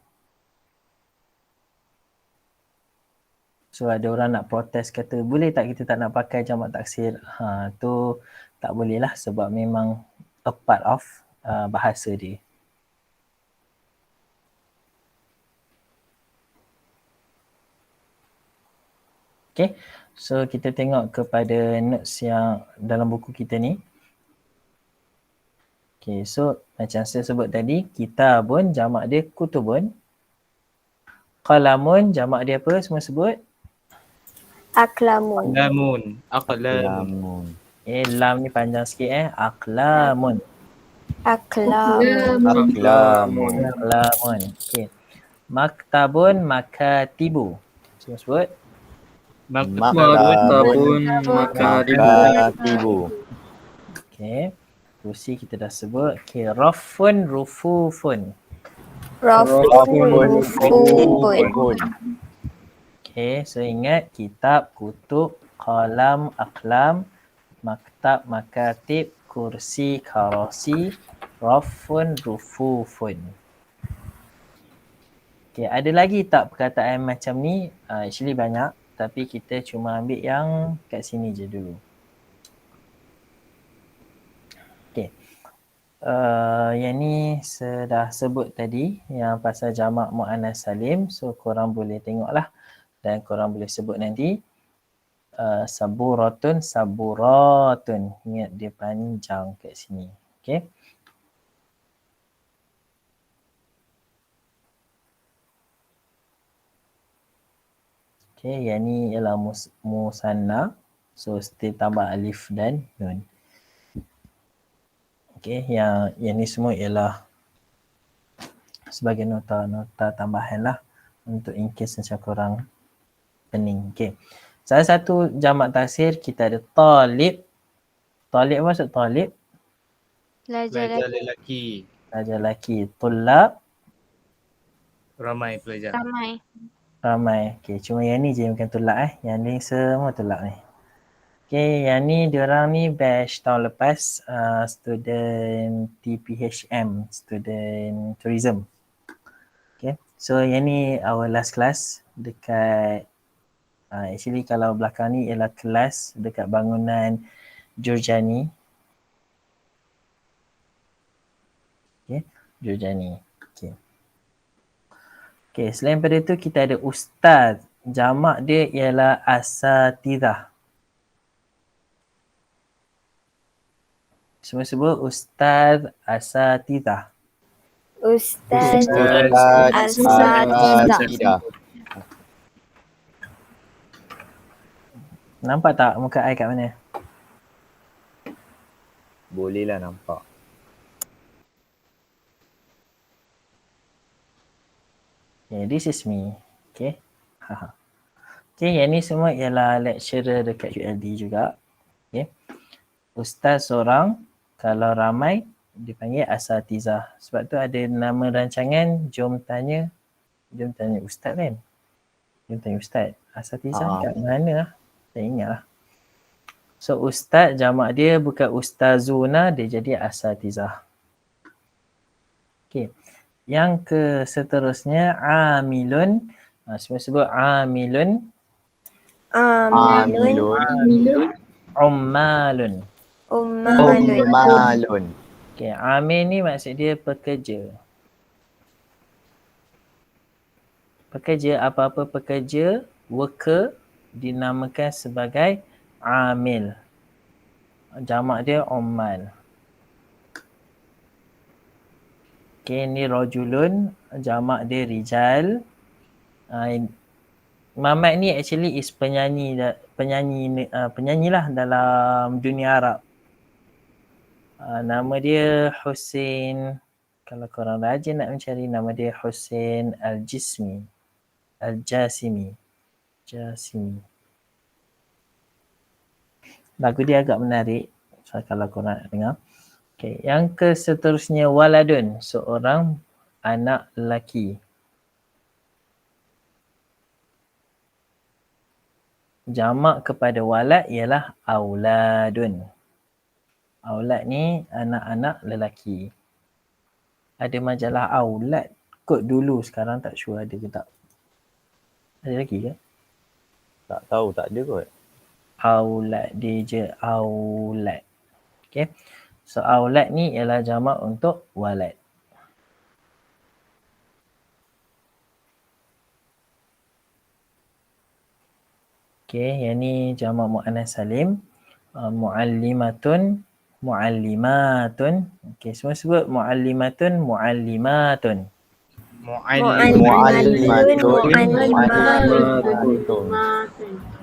[SPEAKER 1] So ada orang nak protes kata, boleh tak kita tak nak pakai jamak taksir? Tu tak boleh lah sebab memang a part of bahasa dia. Okay, so kita tengok kepada notes yang dalam buku kita ni. Okay, so macam saya sebut tadi, kitabun jamak dia kutubun. Qalamun jamak dia apa semua sebut?
[SPEAKER 13] Aklamun.
[SPEAKER 5] Aqlamun.
[SPEAKER 1] Lam ni panjang sikit Aqlamun.
[SPEAKER 13] Aklamun.
[SPEAKER 1] Okay. Maktabun makatibu. Semua sebut?
[SPEAKER 11] Maktabun makatibu.
[SPEAKER 1] Okay. Kursi kita dah sebut. Okay. Rafun rufufun.
[SPEAKER 13] Rafun.
[SPEAKER 1] Okay, so ingat kitab, kutub, qalam, aqlam, maktab, makatib, kursi, karasi, rafun, rufufun. Okay, ada lagi tak perkataan macam ni? Actually banyak, tapi kita cuma ambil yang kat sini je dulu. Okay. Yang ni saya dah sebut tadi, yang pasal jamak muannas salim. So korang boleh tengoklah. Dan korang boleh sebut nanti saburatun, saburatun. Ingat dia panjang kat sini. Okay. Okay, yang ni ialah musanna. So still tambah alif dan nun. Okay, yang ni semua ialah sebagai nota tambahan lah. Untuk in case macam korang pening. Okay. Salah satu jamak taksir kita ada talib. Talib apa maksud talib?
[SPEAKER 5] Pelajar lelaki.
[SPEAKER 1] Pelajar lelaki. Tulab.
[SPEAKER 5] Ramai pelajar.
[SPEAKER 1] Ramai. Okay. Cuma yang ni je bukan tulab Yang ni semua tulab ni. Okay. Yang ni diorang ni batch tahun lepas. Student TPHM. Student Tourism. Okay. So yang ni our last class dekat actually kalau belakang ni ialah kelas dekat bangunan Jurjani. Okay, Jurjani. Okay. Okay, selain pada tu kita ada ustaz. Jamak dia ialah asatidzah. Semua sebut ustaz asatidzah.
[SPEAKER 13] Ustaz asatidzah.
[SPEAKER 1] Nampak tak muka I kat mana?
[SPEAKER 2] Bolehlah nampak.
[SPEAKER 1] Okay, this is me. Okay. Okay, yang ni semua ialah lecturer dekat ULD juga. Okay. Ustaz seorang, kalau ramai dipanggil asatizah. Sebab tu ada nama rancangan Jom Tanya Ustaz kan? Jom Tanya Ustaz. Asatizah kat mana lah? Tak ingat lah. So ustaz jamak dia bukan ustazuna, dia jadi asatizah. Okay. Yang ke seterusnya amilun. Semua sebut amilun. Ummalun. Okay, amil ni maksud dia pekerja. Pekerja, apa-apa pekerja, worker dinamakan sebagai amil. Jamak dia ummal. Okay, ni rajulun, jamak dia rijal. Muhammad ni actually is penyanyi lah dalam dunia Arab. Nama dia Hussein. Kalau korang rajin nak mencari, nama dia Hussein Al-Jasimi. Lagu dia agak menarik. So, kalau korang nak dengar. Okay. Yang seterusnya waladun, seorang anak lelaki. Jamak kepada walad ialah auladun. Aulad ni anak-anak lelaki. Ada majalah aulad kot dulu, sekarang tak sure ada ke tak. Ada lagi ke?
[SPEAKER 2] Tak tahu, tak ada kot.
[SPEAKER 1] Aulad dia je, aulad. Okay. So aulad ni ialah jamak untuk walad. Okay, yang ni jamak muannas salim. Muallimatun, muallimatun. Okay, semua sebut muallimatun, muallimatun.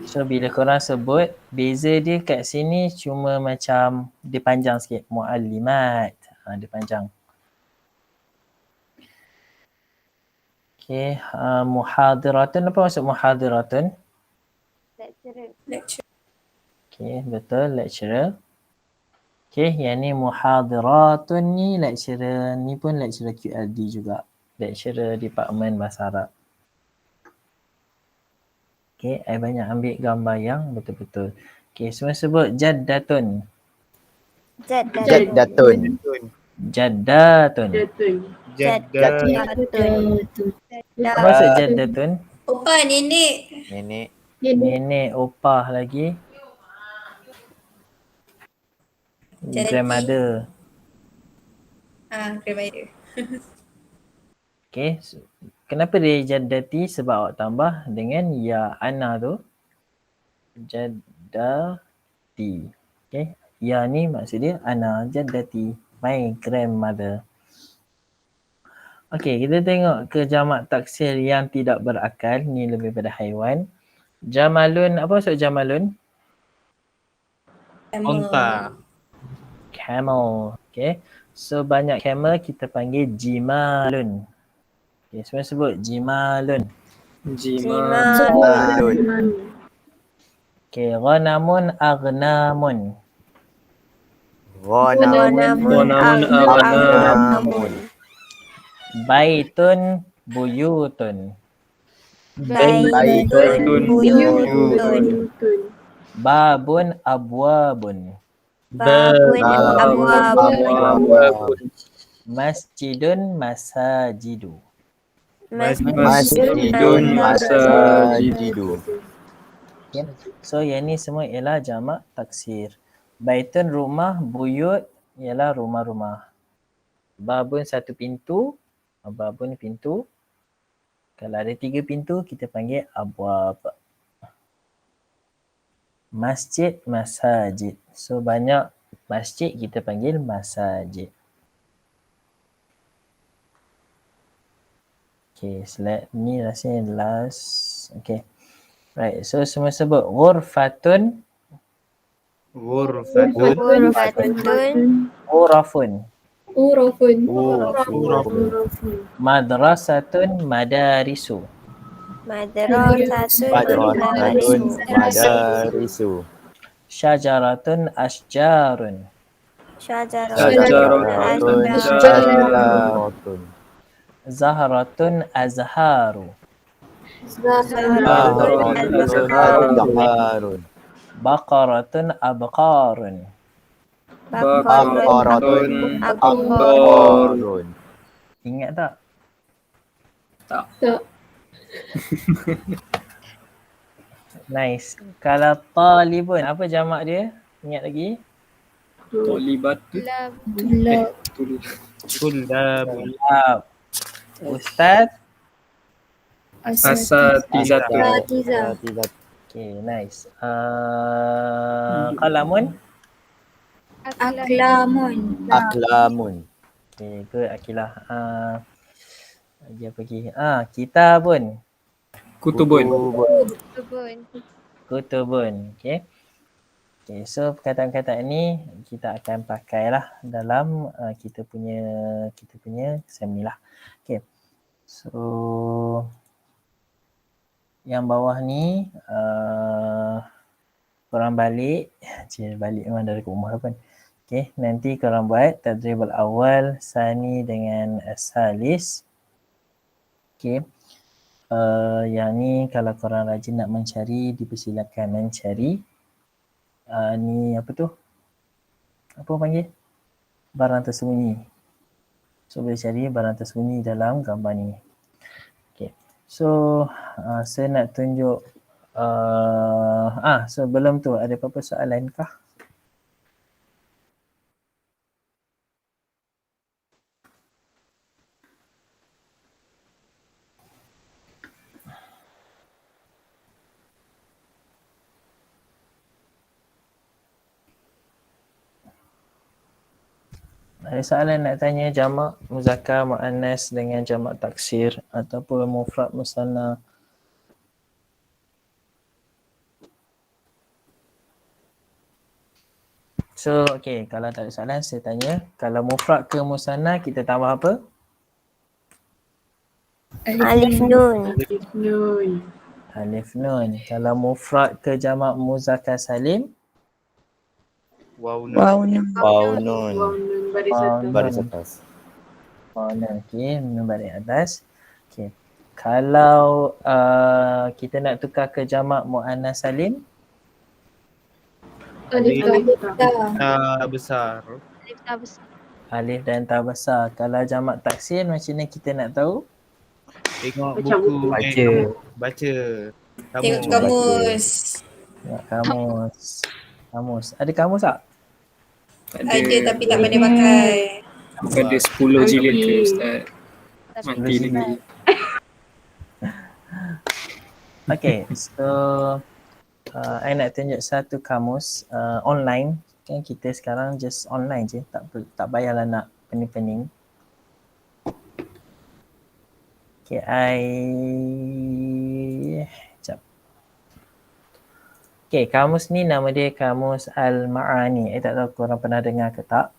[SPEAKER 1] So bila korang sebut, beza dia kat sini cuma macam dia panjang sikit. Muallimat. Dia panjang. Okay, muhadiratun. Apa maksud muhadiratun?
[SPEAKER 13] Lecturer.
[SPEAKER 1] Okay, betul, lecturer. Okay, yang ni muhadiratun ni lecturer. Ni pun lecturer QLD juga. Lecturer Department Bahasa Arab. Okay, I banyak ambil gambar yang betul-betul. Okay, semua sebut jaddatun.
[SPEAKER 2] Jaddatun.
[SPEAKER 1] Jaddatun. Apa maksud jaddatun?
[SPEAKER 3] Opah, nenek.
[SPEAKER 1] Nenek, opah lagi. Grandmother.
[SPEAKER 3] Grandmother.
[SPEAKER 1] Okay, so, kenapa dia jaddati? Sebab awak tambah dengan ya ana tu. Jaddati. Okay, ya ni maksud dia ana, jaddati, my grandmother. Okay, kita tengok ke jamak taksir yang tidak berakal. Ni lebih pada haiwan. Jamalun, apa maksud jamalun?
[SPEAKER 5] Unta.
[SPEAKER 1] Camel. Okay, so banyak camel kita panggil jimalun. Okay, semua sebut jimalun. Okay, ghanamun agnamun. Baitun buyutun. Babun abwabun. Masjidun masajidu. Okay. So yang ni semua ialah jamak taksir. Baitun rumah, buyut ialah rumah-rumah. Babun satu pintu, babun pintu. Kalau ada 3 pintu kita panggil abwab. Masjid, masajid. So banyak masjid kita panggil masajid. Okay, slide ni rasanya last. Okay. Right, so semua sebut ghurfatun. Urafun. Madrasatun madarisu. Syajaratun asjarun. Zahratun azharu. Baqaratun abqarun. Ingat tak?
[SPEAKER 6] Tak.
[SPEAKER 1] Nice. Kalau talibun, apa jamak dia? Ingat lagi?
[SPEAKER 4] Tolibatun.
[SPEAKER 5] Tulab.
[SPEAKER 1] Ustaz?
[SPEAKER 4] Asatizatu.
[SPEAKER 13] Asatiza.
[SPEAKER 1] Okay, nice. Qalamun.
[SPEAKER 13] Aklamun.
[SPEAKER 2] Aklamun.
[SPEAKER 1] Okay, good Akilah. Dia pergi. Kitabun.
[SPEAKER 4] Kutubun.
[SPEAKER 1] Kutubun. Okay. Okay, so perkataan-perkataan ni kita akan pakailah dalam kita punya exam ni lah. Okay. So yang bawah ni korang balik. Balik memang dari rumah pun. Okay, nanti korang buat tadribul awal, sani dengan salis. Okay. Yang ni kalau korang rajin nak mencari, dipersilakan mencari. Ni apa tu? Apa panggil? Barang tersembunyi. So boleh cari barang tersembunyi dalam gambar ni. Okay. So saya nak tunjuk sebelum tu ada apa-apa soalan kah? Ada soalan nak tanya jamak muzakkar muannas dengan jamak taksir ataupun mufrad musanna? So okay, kalau tak ada soalan saya tanya, kalau mufrad ke musanna kita tambah apa?
[SPEAKER 13] Alif nun.
[SPEAKER 1] Alif nun. Kalau mufrad ke jamak muzakkar salim?
[SPEAKER 5] Waw nun.
[SPEAKER 2] Waw nun.
[SPEAKER 1] Waw
[SPEAKER 2] Baris
[SPEAKER 1] nun.
[SPEAKER 2] atas.
[SPEAKER 1] Waw nun. Okay, nun baris atas. Okay. Kalau kita nak tukar ke jamak muannas salim?
[SPEAKER 15] Alif
[SPEAKER 5] Ta besar.
[SPEAKER 1] Alif dan ta besar. Kalau jamak taksir macam mana kita nak tahu?
[SPEAKER 5] Tengok
[SPEAKER 10] Macam
[SPEAKER 5] buku.
[SPEAKER 14] Baca.
[SPEAKER 5] Baca.
[SPEAKER 3] Tengok kamus.
[SPEAKER 1] Tengok kamus. Ada kamus tak?
[SPEAKER 3] Ada tapi tak pandai pakai.
[SPEAKER 4] Ada 10 jilid ke Ustaz? Mati lagi.
[SPEAKER 1] Okay, so I nak tunjuk satu kamus online. Kan kita sekarang just online je, tak payahlah nak pening-pening. Okay, sekejap. Okay, kamus ni nama dia kamus Al-Ma'ani. Tak tahu korang pernah dengar ke tak?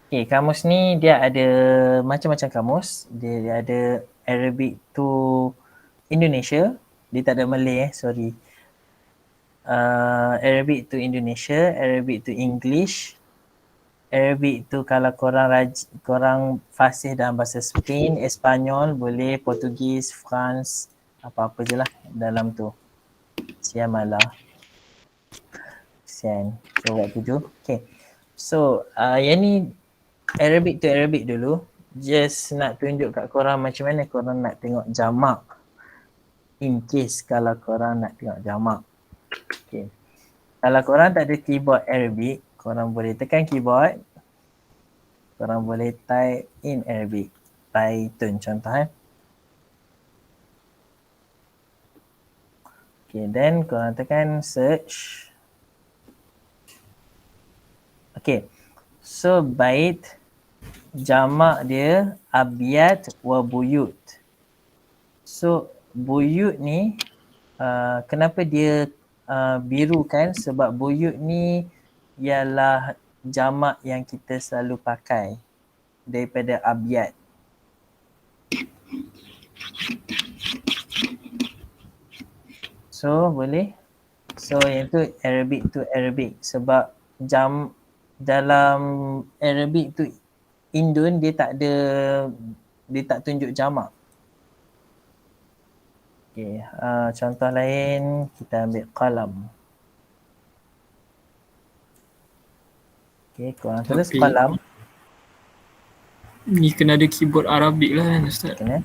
[SPEAKER 1] Okay, kamus ni dia ada macam-macam kamus. Dia ada Arabic to Indonesia. Dia tak ada Malay sorry. Arabic to Indonesia, Arabic to English, Arabic tu kalau korang fasih dalam bahasa Spain, Espanyol, boleh Portugis, France, apa-apa je lah dalam tu. Sian malah. Sian. So buat 7. Okay. So yang ni Arabic to Arabic dulu. Just nak tunjuk kat korang macam mana korang nak tengok jamak. In case kalau korang nak tengok jamak. Okay. Kalau korang tak ada keyboard Arabic, korang boleh tekan keyboard. Korang boleh type in Arabic. Python contoh Okay, then korang tekan search. Okay. So bait jamak dia abyat wa buyut. So buyut ni kenapa dia biru kan? Sebab buyut ni ialah jamak yang kita selalu pakai daripada abyad. So boleh. So yang tu Arabic to Arabic sebab dalam Arabic tu Indon dia tak tunjuk jamak. Okay, contoh lain kita ambil qalam. Okay, korang tulis qalam.
[SPEAKER 4] Ni kena ada keyboard Arabik lah kan Ustaz?
[SPEAKER 1] Kena.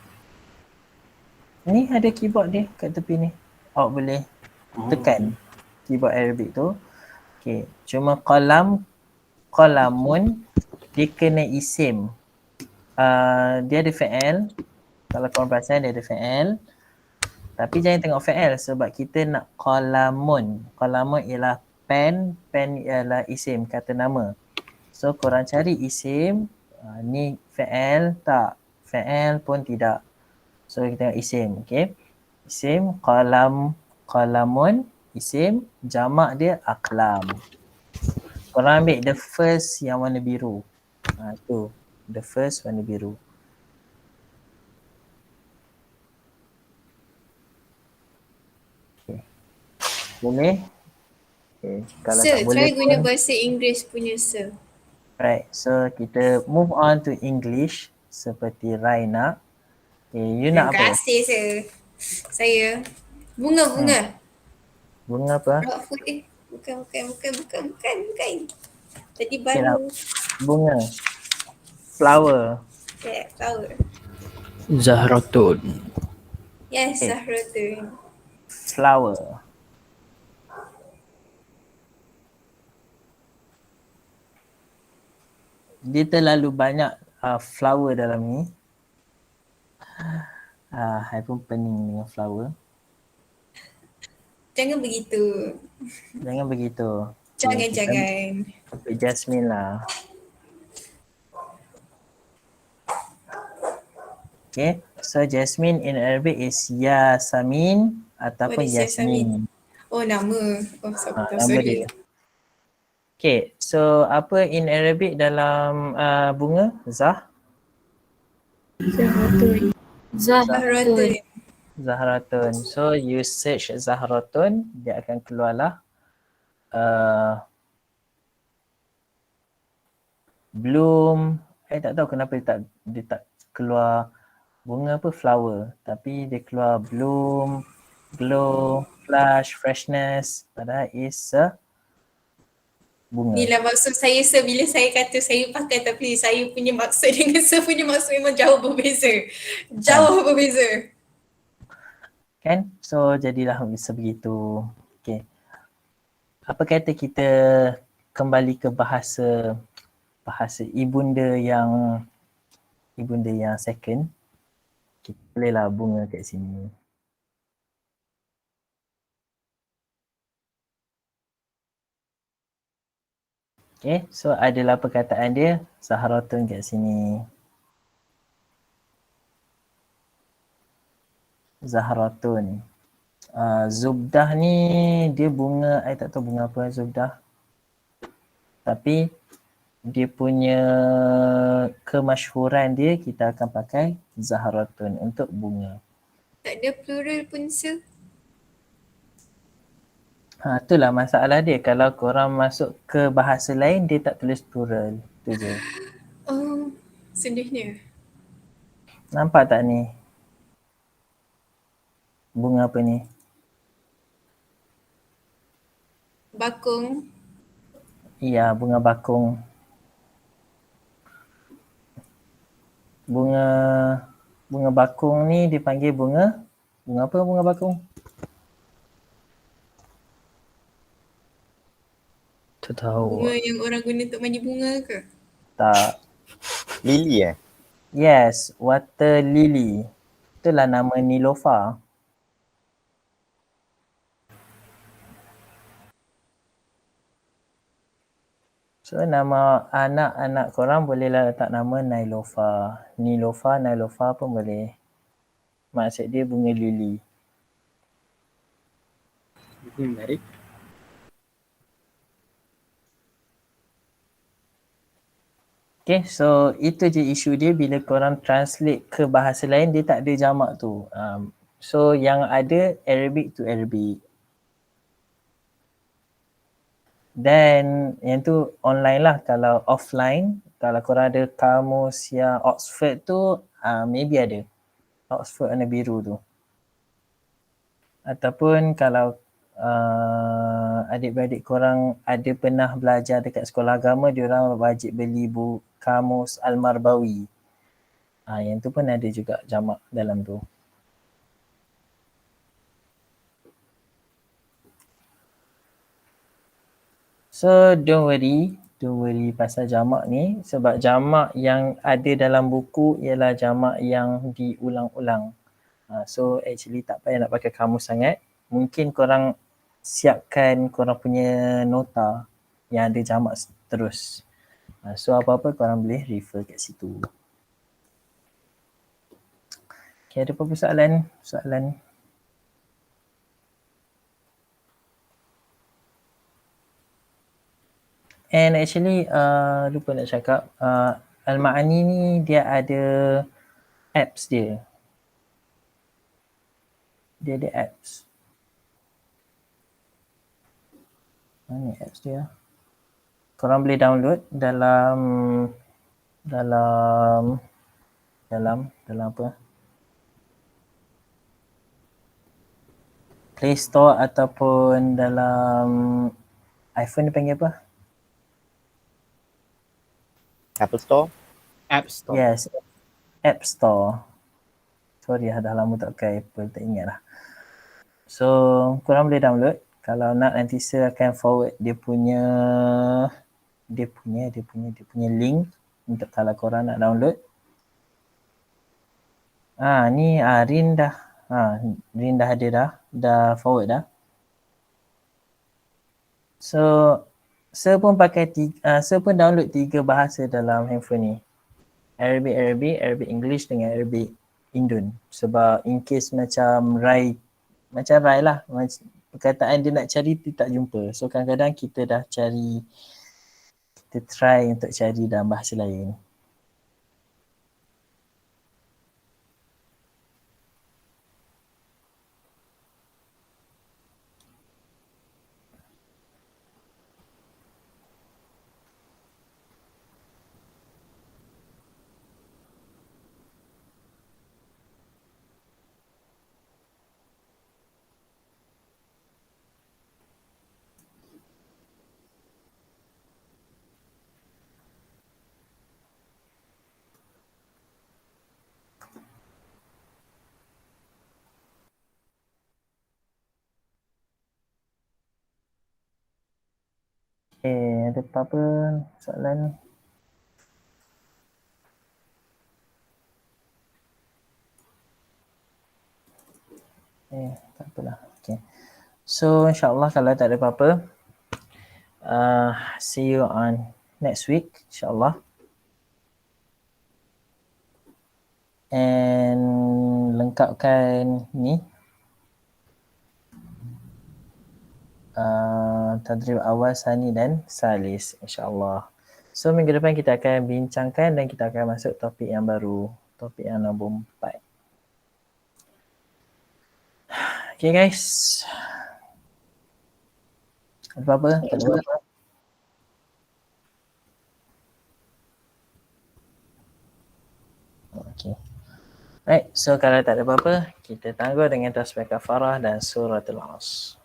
[SPEAKER 1] Ni ada keyboard dia kat tepi ni. Awak boleh tekan keyboard Arabic tu. Okay, cuma qalamun dia kena isim. Dia ada fa'al. Kalau korang perasan dia ada fa'al. Tapi jangan tengok fa'al sebab kita nak qalamun. Qalamun ialah pen, pen ialah isim, kata nama. So korang cari isim, ni fa'al tak, fa'al pun tidak. So kita tengok isim, okay. Isim qalamun, isim, jamak dia aqlam. Korang ambil the first yang warna biru. Tu, the first warna biru. Okay. Boleh? Okay. Kalau
[SPEAKER 3] Sir,
[SPEAKER 1] tak boleh
[SPEAKER 3] try guna
[SPEAKER 1] pun,
[SPEAKER 3] bahasa Inggeris punya sir.
[SPEAKER 1] right, so kita move on to English seperti Raina. Okay, you
[SPEAKER 3] Terima
[SPEAKER 1] nak apa?
[SPEAKER 3] kasih sir. Saya bunga-bunga.
[SPEAKER 1] Bunga apa?
[SPEAKER 3] Rock food bukan. Tadi
[SPEAKER 1] Okay lah.
[SPEAKER 3] baru.
[SPEAKER 1] Bunga. Flower.
[SPEAKER 3] Yeah, flower.
[SPEAKER 14] Zahratun.
[SPEAKER 3] Yes,
[SPEAKER 1] Okay.
[SPEAKER 3] Zahratun.
[SPEAKER 1] Flower. Dia terlalu banyak flower dalam ni. I pun pening dengan flower.
[SPEAKER 3] Jangan begitu.
[SPEAKER 1] Jangan begitu.
[SPEAKER 3] Jangan.
[SPEAKER 1] Okay, Jasmine lah. Okay, so Jasmine in Arabic is Yasamin ataupun
[SPEAKER 3] What is Yasamin?
[SPEAKER 1] Yasmin.
[SPEAKER 3] Oh, nama. Oh,
[SPEAKER 1] Nama
[SPEAKER 3] sorry.
[SPEAKER 1] dia. Okay, so apa in Arabic dalam bunga?
[SPEAKER 15] Zahratun.
[SPEAKER 1] Zahratun. So you search Zahratun, dia akan keluarlah bloom. Tak tahu kenapa dia tak keluar bunga apa, flower, tapi dia keluar bloom, glow, flush, freshness, padahal is bunga.
[SPEAKER 3] Inilah maksud saya sir bila saya kata saya pakai, tapi saya punya maksud dengan sir punya maksud memang jauh berbeza. Berbeza.
[SPEAKER 1] Kan? So jadilah sebegitu. Okay. Apa kata kita kembali ke bahasa ibunda yang second. Kita bolehlah bunga kat sini. Okay, so adalah perkataan dia Zahratun kat sini. Zahratun. Zubdah ni dia bunga, I tak tahu bunga apa Zubdah. Tapi dia punya kemasyhuran dia kita akan pakai Zahratun untuk bunga.
[SPEAKER 3] Tak ada plural pun sir.
[SPEAKER 1] Itulah masalah dia. Kalau korang masuk ke bahasa lain, dia tak tulis plural. Itu je.
[SPEAKER 3] Oh, sedihnya.
[SPEAKER 1] Nampak tak ni? Bunga apa ni?
[SPEAKER 3] Bakung.
[SPEAKER 1] Iya, bunga bakung. Bunga bakung ni dipanggil bunga apa bunga bakung?
[SPEAKER 14] Tak tahu.
[SPEAKER 3] Bunga yang orang guna untuk mandi bunga ke?
[SPEAKER 1] Tak.
[SPEAKER 2] Lily
[SPEAKER 1] Yes, water lily. Itulah nama Nilofa. So nama anak-anak korang bolehlah letak nama Nilofa. Nilofa pun boleh. Maksud dia bunga lily.
[SPEAKER 4] Menarik.
[SPEAKER 1] Okay, so itu je isu dia bila korang translate ke bahasa lain, dia tak ada jamak tu. So yang ada Arabic to Arabic. Dan yang tu online lah. Kalau offline, kalau korang ada kamus yang Oxford tu, maybe ada. Oxford warna biru tu. Ataupun kalau adik-beradik korang ada pernah belajar dekat sekolah agama, diorang wajib beli kamus Al-Marbawi. Yang tu pun ada juga jamak dalam tu. So don't worry, don't worry pasal jamak ni, sebab jamak yang ada dalam buku ialah jamak yang diulang-ulang. So actually tak payah nak pakai kamus sangat. Mungkin korang siapkan korang punya nota yang ada jamak terus. So apa-apa korang boleh refer kat situ. Okay, ada apa-apa soalan? And actually lupa nak cakap, Al-Ma'ani ni dia ada apps dia. Dia ada apps. Mana apps dia? Korang boleh download dalam apa? Play Store ataupun dalam iPhone dia panggil apa?
[SPEAKER 2] Apple Store?
[SPEAKER 5] App Store.
[SPEAKER 1] Yes, App Store. Sorry dah lama tak pakai Apple, tak ingat lah. So korang boleh download. Kalau nak nanti saya akan forward dia punya link untuk kalau korang nak download. Rin dah ada dah forward dah. So saya pun download 3 bahasa dalam handphone ni. Arabic English dengan Arabic Indon. Sebab in case macam Rai lah, perkataan dia nak cari dia tak jumpa. So kadang-kadang kita try untuk cari dalam bahasa lain. Ada apa-apa soalan? Tak apalah. Okay. So insyaAllah kalau tak ada apa-apa, see you on next week insyaAllah. And lengkapkan ni tadrib awal, sani dan salis insyaAllah. So minggu depan kita akan bincangkan dan kita akan masuk topik yang baru, topik yang nombor 4. Okay guys. Ada apa-apa? Tak ada apa-apa? Okay. Right, so kalau tak ada apa-apa, kita tangguh dengan tasbih kafarah dan suratul As.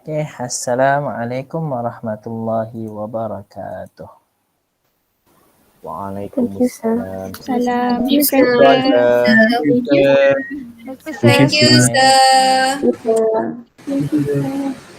[SPEAKER 1] Okay, Assalamualaikum warahmatullahi wabarakatuh.
[SPEAKER 2] Waalaikumsalam.
[SPEAKER 13] Salam.
[SPEAKER 3] Thank you, sir.
[SPEAKER 7] Thank you.